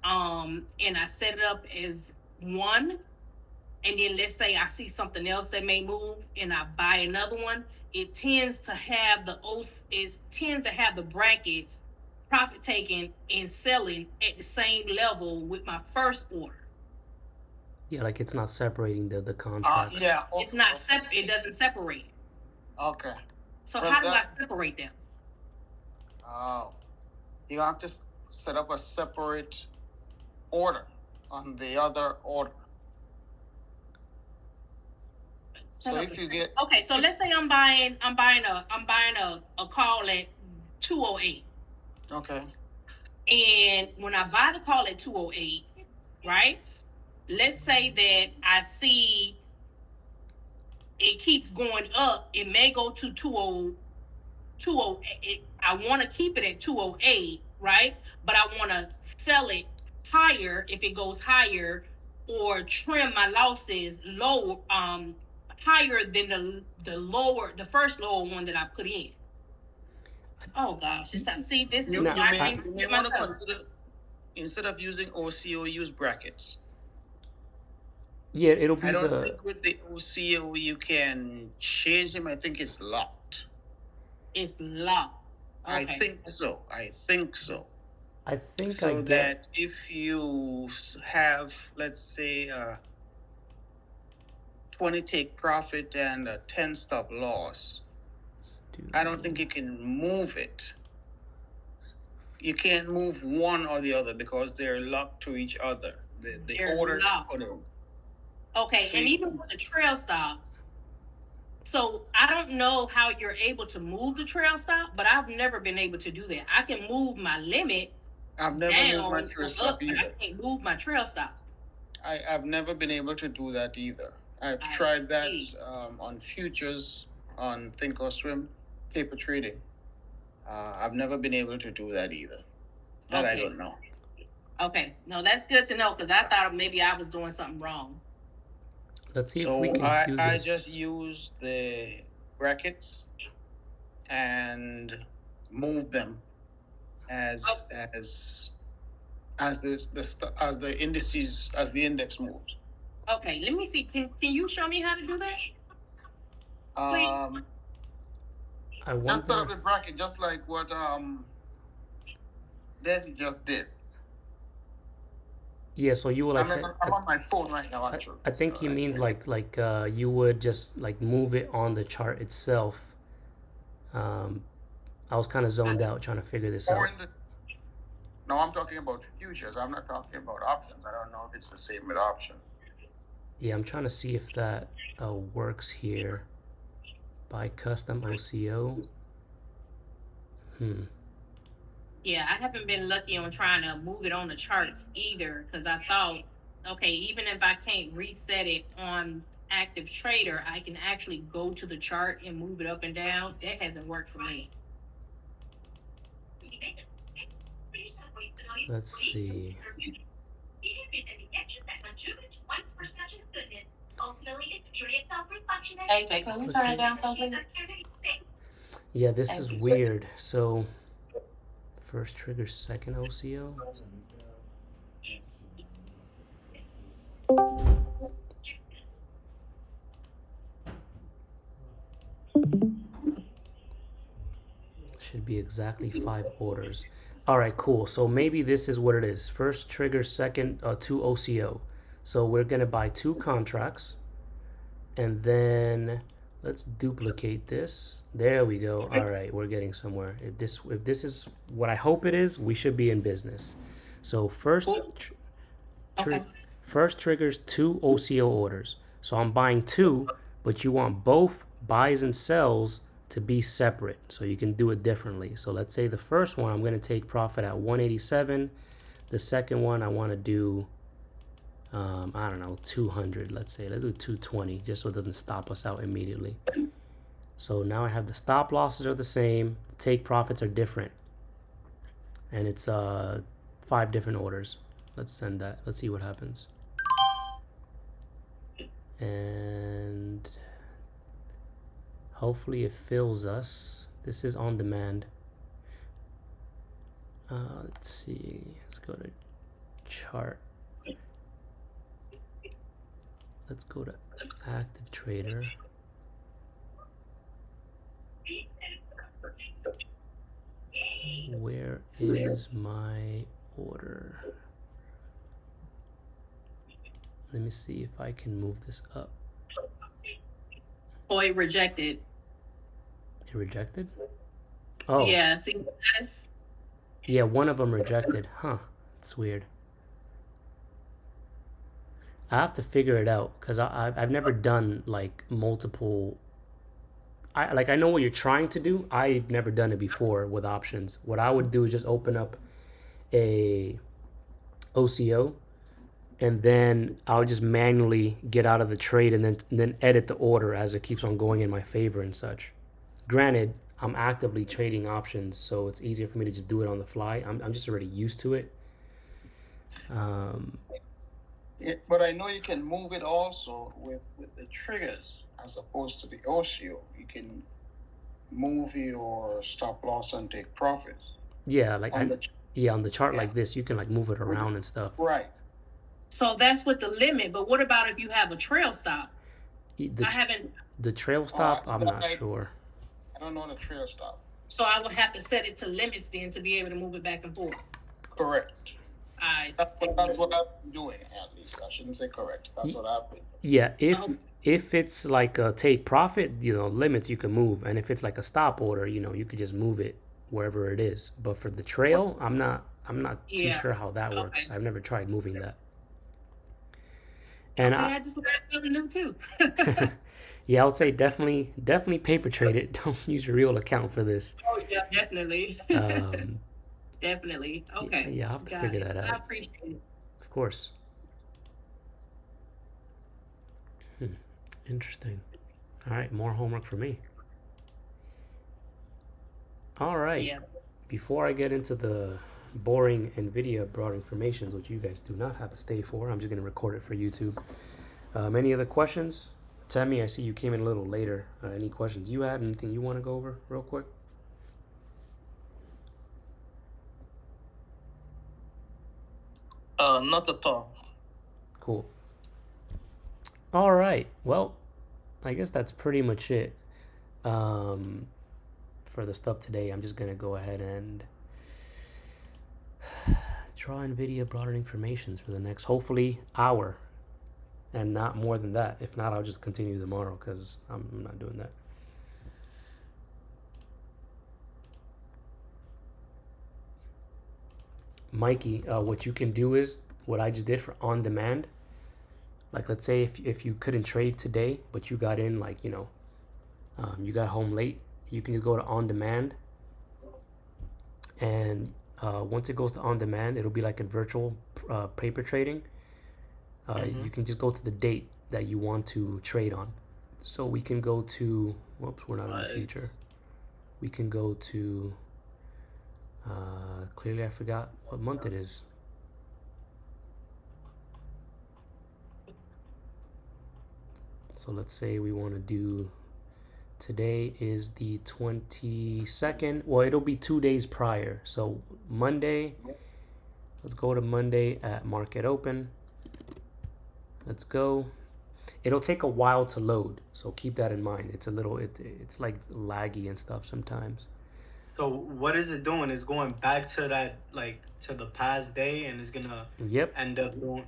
and I set it up as 1, and then let's say I see something else that may move and I buy another one, it tends to have the brackets, profit taking and selling at the same level with my first order. Yeah, like it's not separating the contracts. Yeah. It's not it doesn't separate. Okay. So Well, how do I that. separate them? Oh, you have to set up a separate order on the other order. Set So up if a- you get Okay, so let's say I'm buying a call at 208. okay, And when I buy the call at 208, right? Let's say that I see it keeps going up. It may go to 208. I want to keep it at 208, right? But I want to sell it higher if it goes higher, or trim my losses low, higher than the first lower one that I put in. Oh gosh, see this you, is No, you why may, I you can't may get want to myself. consider, instead of using OCO, use brackets. Yeah, it'll be I don't the. think with the OCO you can change them. I think it's locked. It's locked. I Okay. think so. I think so. I think I So get. that if you have, let's say, 20 take profit and a 10 stop loss, I don't think you can move it. You can't move one or the other because they're locked to each other. The They're orders locked. put in. Okay, So and you- even with the trail stop, so I don't know how you're able to move the trail stop, but I've never been able to do that. I can move my limit I've never down moved my trail or stop up, but either. I can't move my trail stop. I've never been able to do that either. I've I tried that see. on futures, on Think or Swim, paper trading. I've never been able to do that either. That I Okay. don't know. Okay, no, that's good to know because I thought maybe I was doing something wrong. Let's see if So we can do I this. just use the brackets and move them as the indices, as the index moves. Okay, let me see. Can you show me how to do that? I I just wonder. put up the bracket just like what Desi just did. Yeah, so you will like say. I'm on my phone right now, actually. I think he means like you would just like move it on the chart itself. I was kind of zoned out trying to figure this Or out. no, I'm talking about futures. I'm not talking about options. I don't know if it's the same with option. Yeah, I'm trying to see if that works here. By custom OCO. Yeah, I haven't been lucky on trying to move it on the charts either because I thought, okay, even if I can't reset it on Active Trader, I can actually go to the chart and move it up and down. That hasn't worked for me. Let's see. Hey, babe, can you turn it down something? Yeah, this is weird. So, first trigger, second OCO. Should be exactly 5 orders. All right, cool. So maybe this is what it is. First trigger, second, 2 OCO. So we're gonna buy 2 contracts, and then let's duplicate this. There we go. All right, we're getting somewhere. If this is what I hope it is, we should be in business. So first triggers 2 OCO orders. So I'm buying 2, but you want both buys and sells to be separate, so you can do it differently. So let's say the first one I'm going to take profit at 187. The second one I want to do I don't know, 200. Let's say let's do 220 just so it doesn't stop us out immediately. So now I have the stop losses are the same, the take profits are different, and it's 5 different orders. Let's send that. Let's see what happens. And hopefully it fills us. This is on demand. Let's see. Let's go to chart. Let's go to active trader. Where is my order? Let me see if I can move this up. Oh, it rejected. It rejected? Oh. Yeah, see what that is? Yeah, one of them rejected. Huh. It's weird. I have to figure it out because I've never done like multiple. I know what you're trying to do. I've never done it before with options. What I would do is just open up a OCO, and then I'll just manually get out of the trade and then edit the order as it keeps on going in my favor and such. Granted, I'm actively trading options, so it's easier for me to just do it on the fly. I'm just already used to it. But I know you can move it also with the triggers as opposed to the OCO. You can move your stop loss and take profits. Yeah, like On on the chart like this, you can like move it around and stuff. Right. So that's with the limit, but what about if you have a trail stop? The trail stop, I'm not sure. I don't know the trail stop. So I would have to set it to limits then to be able to move it back and forth. Correct. That's what I've been doing, at least. I shouldn't say correct. That's what I've been doing. Yeah, if it's like a take profit, limits you can move, and if it's like a stop order, you could just move it wherever it is. But for the trail, I'm not too sure how that works. I've never tried moving that. And I just learned something new too. Yeah, I would say definitely paper trade it. Don't use your real account for this. Oh yeah, definitely. Definitely. Okay. Yeah, I'll have to figure that out. I appreciate it. Of course. Interesting. All right, more homework for me. All right. Yeah. Before I get into the boring NVIDIA broad informations, which you guys do not have to stay for, I'm just going to record it for YouTube. Any other questions? Tammy, I see you came in a little later. Any questions you had? Anything you want to go over real quick? Not at all. Cool. All right. Well, I guess that's pretty much it for the stuff today. I'm just going to go ahead and draw NVIDIA broadening informations for the next, hopefully, hour. And not more than that. If not, I'll just continue tomorrow because I'm not doing that. Mikey, what you can do is what I just did for on demand. Like, let's say if you couldn't trade today, but you got in like, you got home late, you can just go to on demand. And once it goes to on demand, it'll be like in virtual paper trading. You can just go to the date that you want to trade on. So we can go to, whoops, we're not in the future. We can go to, clearly I forgot what month it is. So let's say we want to do, today is the 22nd. Well, it'll be 2 days prior. So Monday, let's go to Monday at market open. Let's go. It'll take a while to load, so keep that in mind. It's a little, it's like laggy and stuff sometimes. So what is it doing? It's going back to that, like, to the past day, and it's gonna end up doing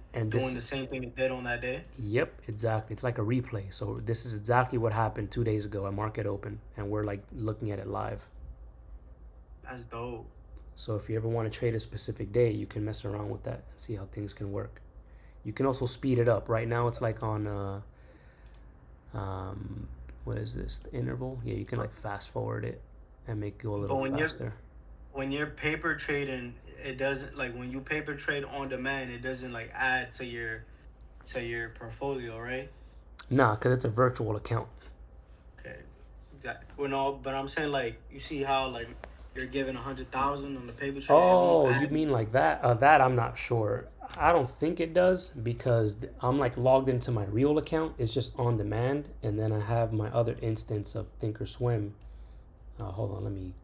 the same thing it did on that day? Yep, exactly. It's like a replay. So this is exactly what happened 2 days ago at market open, and we're like looking at it live. That's dope. So if you ever want to trade a specific day, you can mess around with that and see how things can work. You can also speed it up. Right now it's like on what is this, the interval? Yeah, you can like fast forward it and make it go a little faster. When you're paper trading, it doesn't, like, when you paper trade on demand, it doesn't like add to your portfolio, right? Nah, because it's a virtual account. Okay, exactly. Well, no, but I'm saying, like, you see how like you're given 100,000 on the paper trade. Oh, you mean like that? That I'm not sure. I don't think it does because I'm like logged into my real account. It's just on demand, and then I have my other instance of Thinkorswim. Hold on,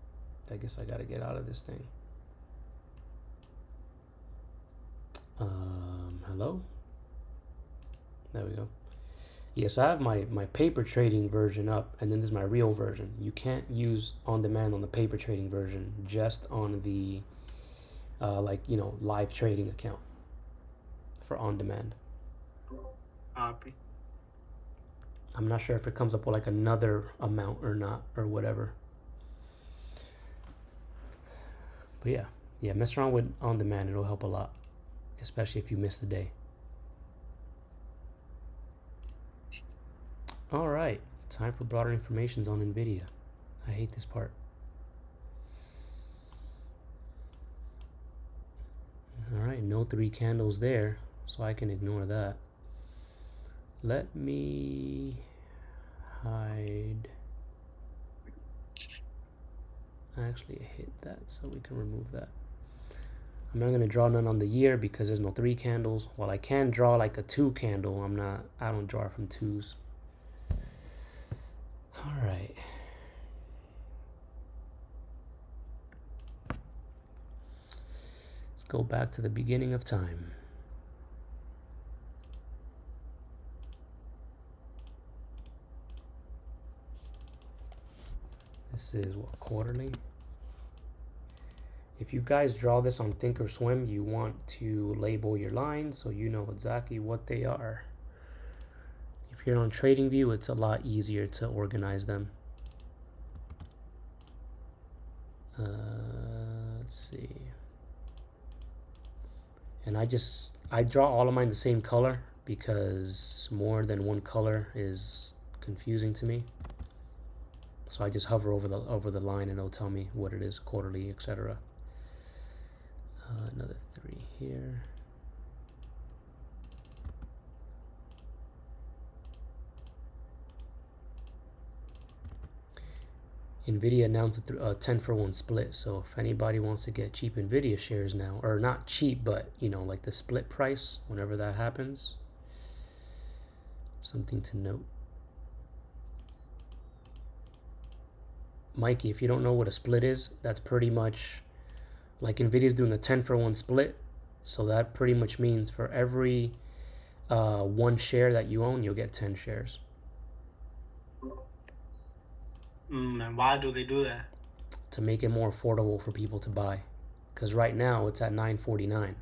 I guess I gotta get out of this thing. Hello? There we go. Yes, I have my paper trading version up, and then there's my real version. You can't use on demand on the paper trading version, just on the live trading account for on demand. Copy. I'm not sure if it comes up with like another amount or not or whatever. But yeah, mess around with on demand. It'll help a lot, especially if you miss the day. All right, time for broader informations on NVIDIA. I hate this part. All right, no 3 candles there, so I can ignore that. Let me hide. Actually, I hit that, so we can remove that. I'm not going to draw none on the year because there's no 3 candles. While I can draw like a 2 candle, I don't draw from 2s. All right. Let's go back to the beginning of time. This is what, quarterly? If you guys draw this on Thinkorswim, you want to label your lines so you know exactly what they are. If you're on TradingView, it's a lot easier to organize them. Let's see. And I draw all of mine the same color because more than one color is confusing to me. So I just hover over the line and it'll tell me what it is, quarterly, etc. Another 3 here. NVIDIA announced a 10-for-1 split, so if anybody wants to get cheap NVIDIA shares now, or not cheap, but you know, like the split price, whenever that happens, something to note. Mikey, if you don't know what a split is, that's pretty much like NVIDIA's doing a 10-for-1 split, so that pretty much means for every 1 share that you own, you'll get 10 shares. And why do they do that? To make it more affordable for people to buy, because right now it's at $9.49.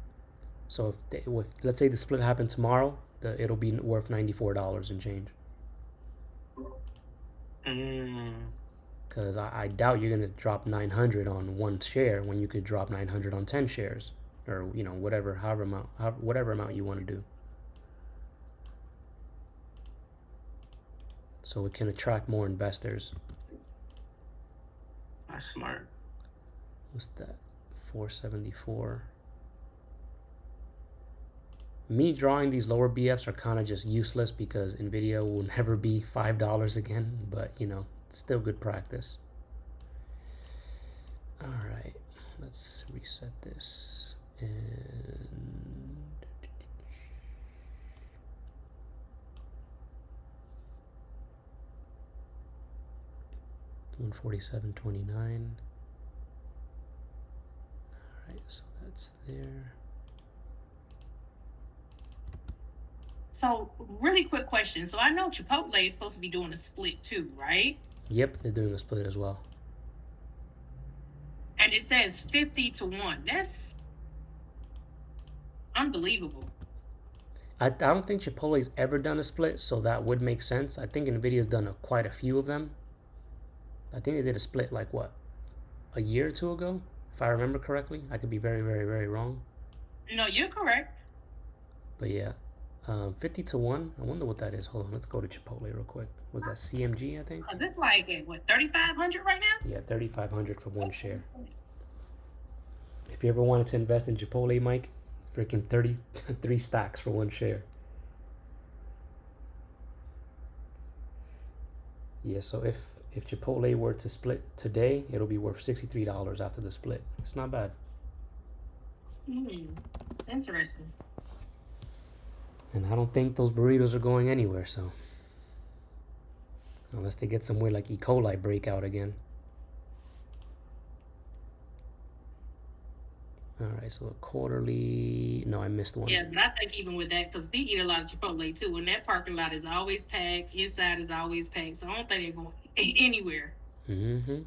So if let's say the split happened tomorrow, it'll be worth $94 and change. Because I doubt you're gonna drop 900 on 1 share when you could drop 900 on 10 shares, or you know, whatever amount you want to do. So it can attract more investors. That's smart. What's that? 474. Me drawing these lower BFs are kind of just useless because NVIDIA will never be $5 again, but you know, it's still good practice. All right, let's reset this. And 147.29. All right, so that's there. So, really quick question. So, I know Chipotle is supposed to be doing a split too, right? Yep, they're doing a split as well. And it says 50-1. That's unbelievable. I don't think Chipotle's ever done a split, so that would make sense. I think NVIDIA's done quite a few of them. I think they did a split like what, a year or 2 ago, if I remember correctly. I could be very, very, very wrong. No, you're correct. But yeah, 50-1. I wonder what that is. Hold on, let's go to Chipotle real quick. Was that CMG? I think. This like at what, 3,500 right now? Yeah, 3,500 for 1 share. If you ever wanted to invest in Chipotle, Mike, freaking 33 stacks for 1 share. Yeah, so if Chipotle were to split today, it'll be worth $63 after the split. It's not bad. Interesting. And I don't think those burritos are going anywhere, so unless they get somewhere like E. coli breakout again. All right, so the quarterly. No, I missed one. Yeah, but I think even with that, because we eat a lot of Chipotle too, and that parking lot is always packed, inside is always packed, so I don't think they're going anywhere. Mm-hmm.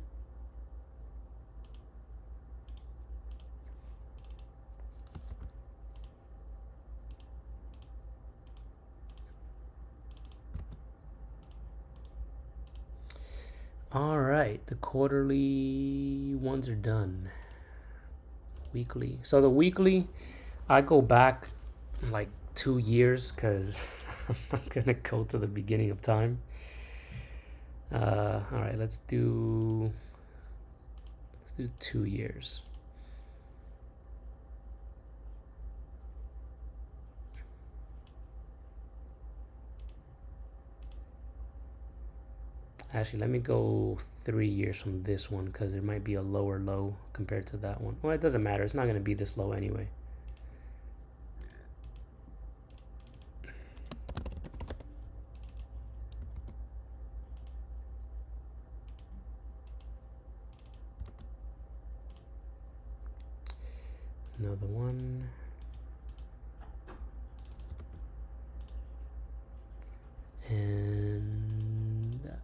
All right, the quarterly ones are done. Weekly. So the weekly, I go back like 2 years because I'm not gonna go to the beginning of time. All right, let's do 2 years. Actually, let me go 3 years from this one because there might be a lower low compared to that one. Well, it doesn't matter. It's not going to be this low anyway. Another one. And that.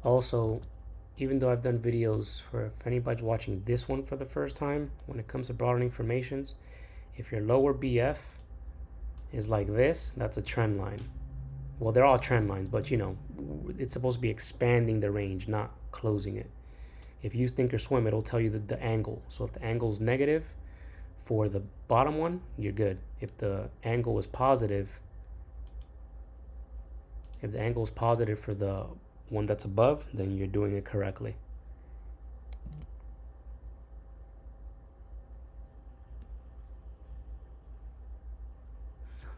Also, even though I've done videos for if anybody's watching this one for the first time, when it comes to broadening formations, if your lower BF is like this, that's a trend line. Well, they're all trend lines, but you know, it's supposed to be expanding the range, not closing it. If you think or swim, it'll tell you the angle. So if the angle is negative for the bottom one, you're good. If the angle is positive, for the one that's above, then you're doing it correctly.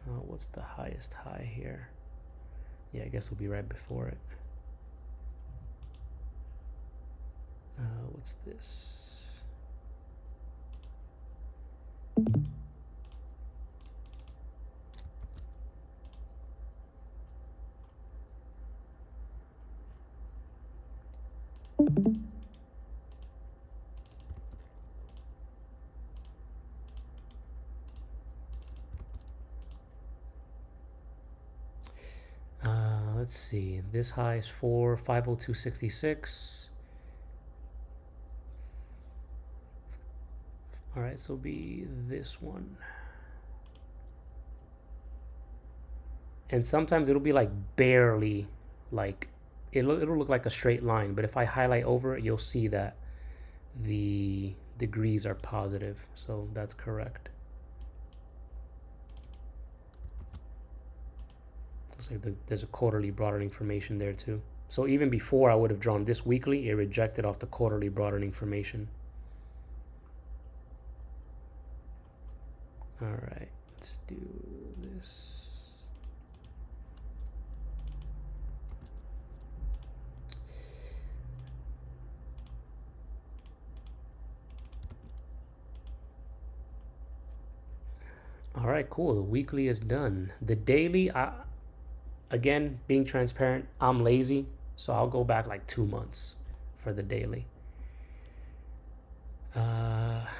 What's the highest high here? Yeah, I guess it'll be right before it. What's this? Let's see. This high is 502.66. All right, so it'll be this one. And sometimes it'll be like barely, like it'll look like a straight line, but if I highlight over it, you'll see that the degrees are positive, so that's correct. Looks like there's a quarterly broadening formation there too. So even before I would have drawn this weekly, it rejected off the quarterly broadening formation. All right, let's do this. All right, cool. The weekly is done. The daily, again, being transparent, I'm lazy, so I'll go back like 2 months for the daily.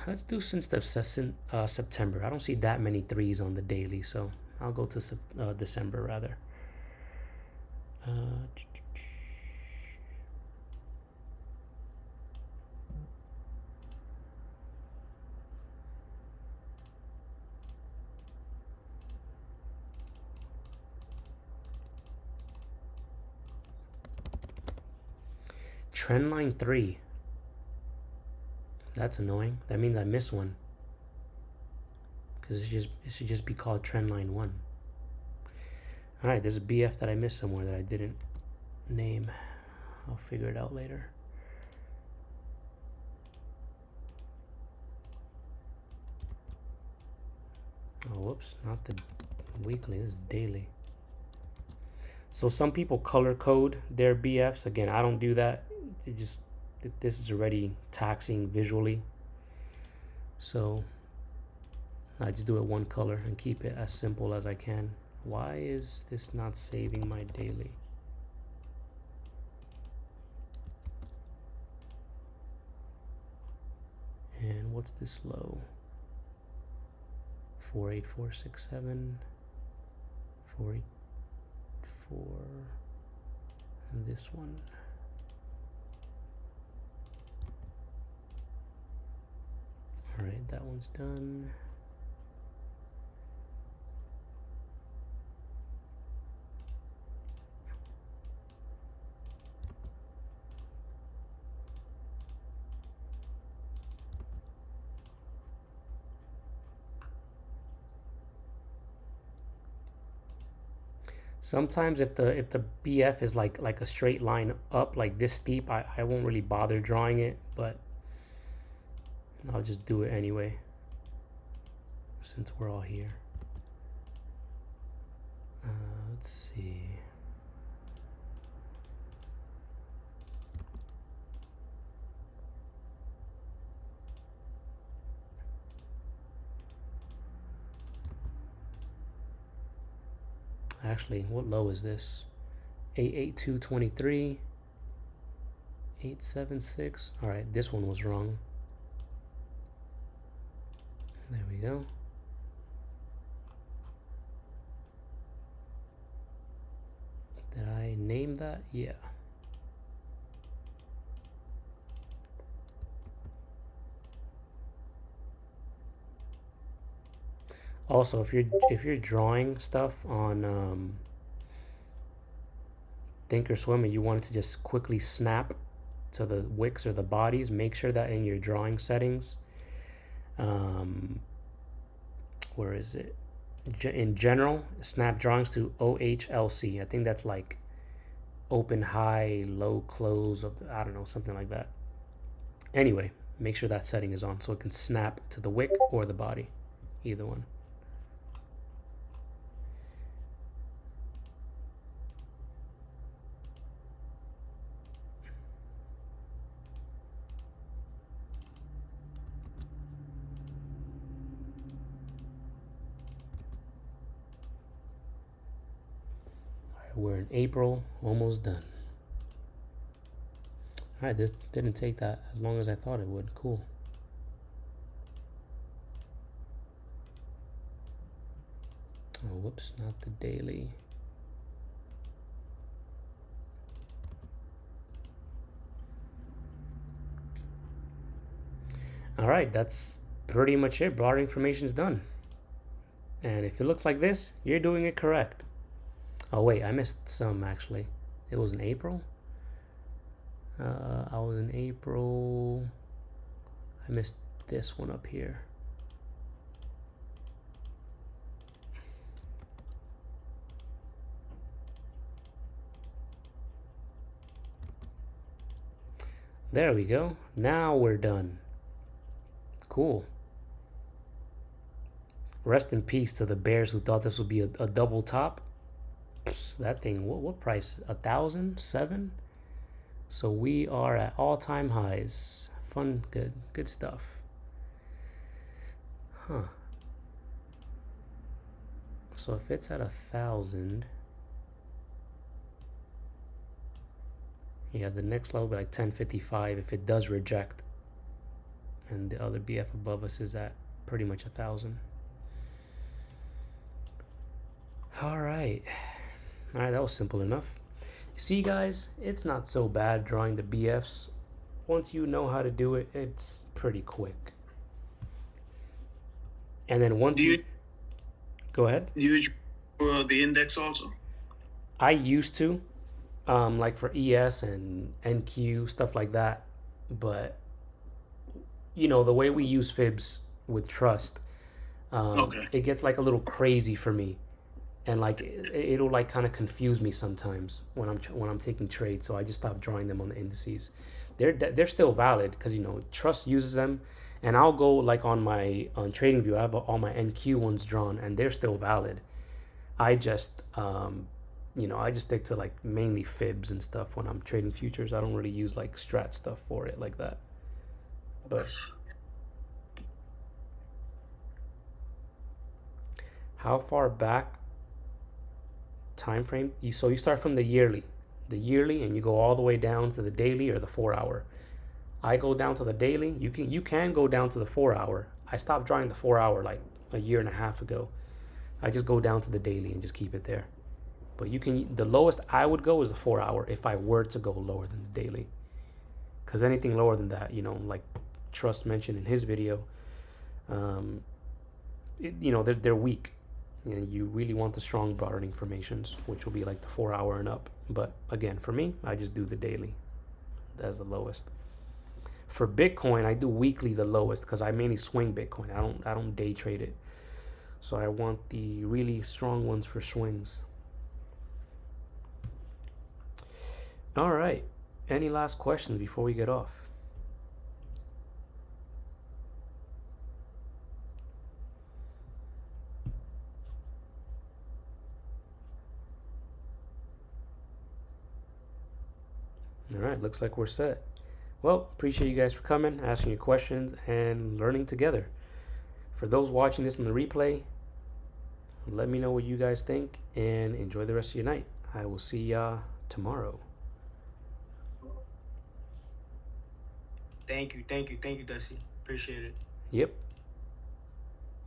Let's do since September. I don't see that many threes on the daily, so I'll go to December rather. Trend line 3. That's annoying. That means I missed one. Because it should just be called trend line 1. Alright, there's a BF that I missed somewhere that I didn't name. I'll figure it out later. Oh, whoops. Not the weekly. This is daily. So some people color code their BFs. Again, I don't do that. This is already taxing visually, so I just do it one color and keep it as simple as I can. Why is this not saving my daily? And what's this low? 48467, 484, and this one. All right, that one's done. Sometimes if the BF is like a straight line up, like this steep, I won't really bother drawing it, but I'll just do it anyway since we're all here. Let's see. Actually, what low is this? 88223, 876. All right, this one was wrong. There we go. Did I name that? Yeah. Also, if you're drawing stuff on Thinkorswim and you want it to just quickly snap to the wicks or the bodies, make sure that in your drawing settings, where is it? In general, snap drawings to OHLC. I think that's like open, high, low, close of the, I don't know, something like that. Anyway, make sure that setting is on so it can snap to the wick or the body, either one. We're in April, almost done. All right, this didn't take that as long as I thought it would. Cool. Oh, whoops, not the daily. All right, that's pretty much it. Broader information is done. And if it looks like this, you're doing it correct. Oh wait, I missed some actually. It was in April. I was in April. I missed this one up here. There we go. Now we're done. Cool. Rest in peace to the bears who thought this would be a double top. That thing, what price? 1,007. So we are at all-time highs. Fun, good stuff. Huh. So if it's at 1,000, yeah, the next level will be like 1055 if it does reject, and the other BF above us is at pretty much 1,000. All right. All right, that was simple enough. See, guys, it's not so bad drawing the BFs. Once you know how to do it, it's pretty quick. And then once you go ahead. Do you draw the index also? I used to, like for ES and NQ, stuff like that. But, you know, the way we use fibs with Trust, it gets like a little crazy for me. And like it'll like kind of confuse me sometimes when I'm taking trades, so I just stopped drawing them on the indices. They're still valid because, you know, Trust uses them, and I'll go like on TradingView. I have all my NQ ones drawn, and they're still valid. I just you know, I just stick to like mainly fibs and stuff when I'm trading futures. I don't really use like strat stuff for it like that. But how far back time frame? So you start from the yearly, and you go all the way down to the daily or the 4 hour. I go down to the daily. You can go down to the 4 hour. I stopped drawing the 4 hour like a year and a half ago. I just go down to the daily and just keep it there. But you can, the lowest I would go is the 4 hour if I were to go lower than the daily. Because anything lower than that, you know, like Trust mentioned in his video, you know, they're weak. And you really want the strong broadening formations, which will be like the 4 hour and up. But again, for me, I just do the daily as the lowest. For Bitcoin, I do weekly the lowest because I mainly swing Bitcoin. I don't day trade it. So I want the really strong ones for swings. All right. Any last questions before we get off? All right, looks like we're set. Well, appreciate you guys for coming, asking your questions, and learning together. For those watching this on the replay, let me know what you guys think, and enjoy the rest of your night. I will see y'all tomorrow. Thank you, Dusty. Appreciate it. Yep.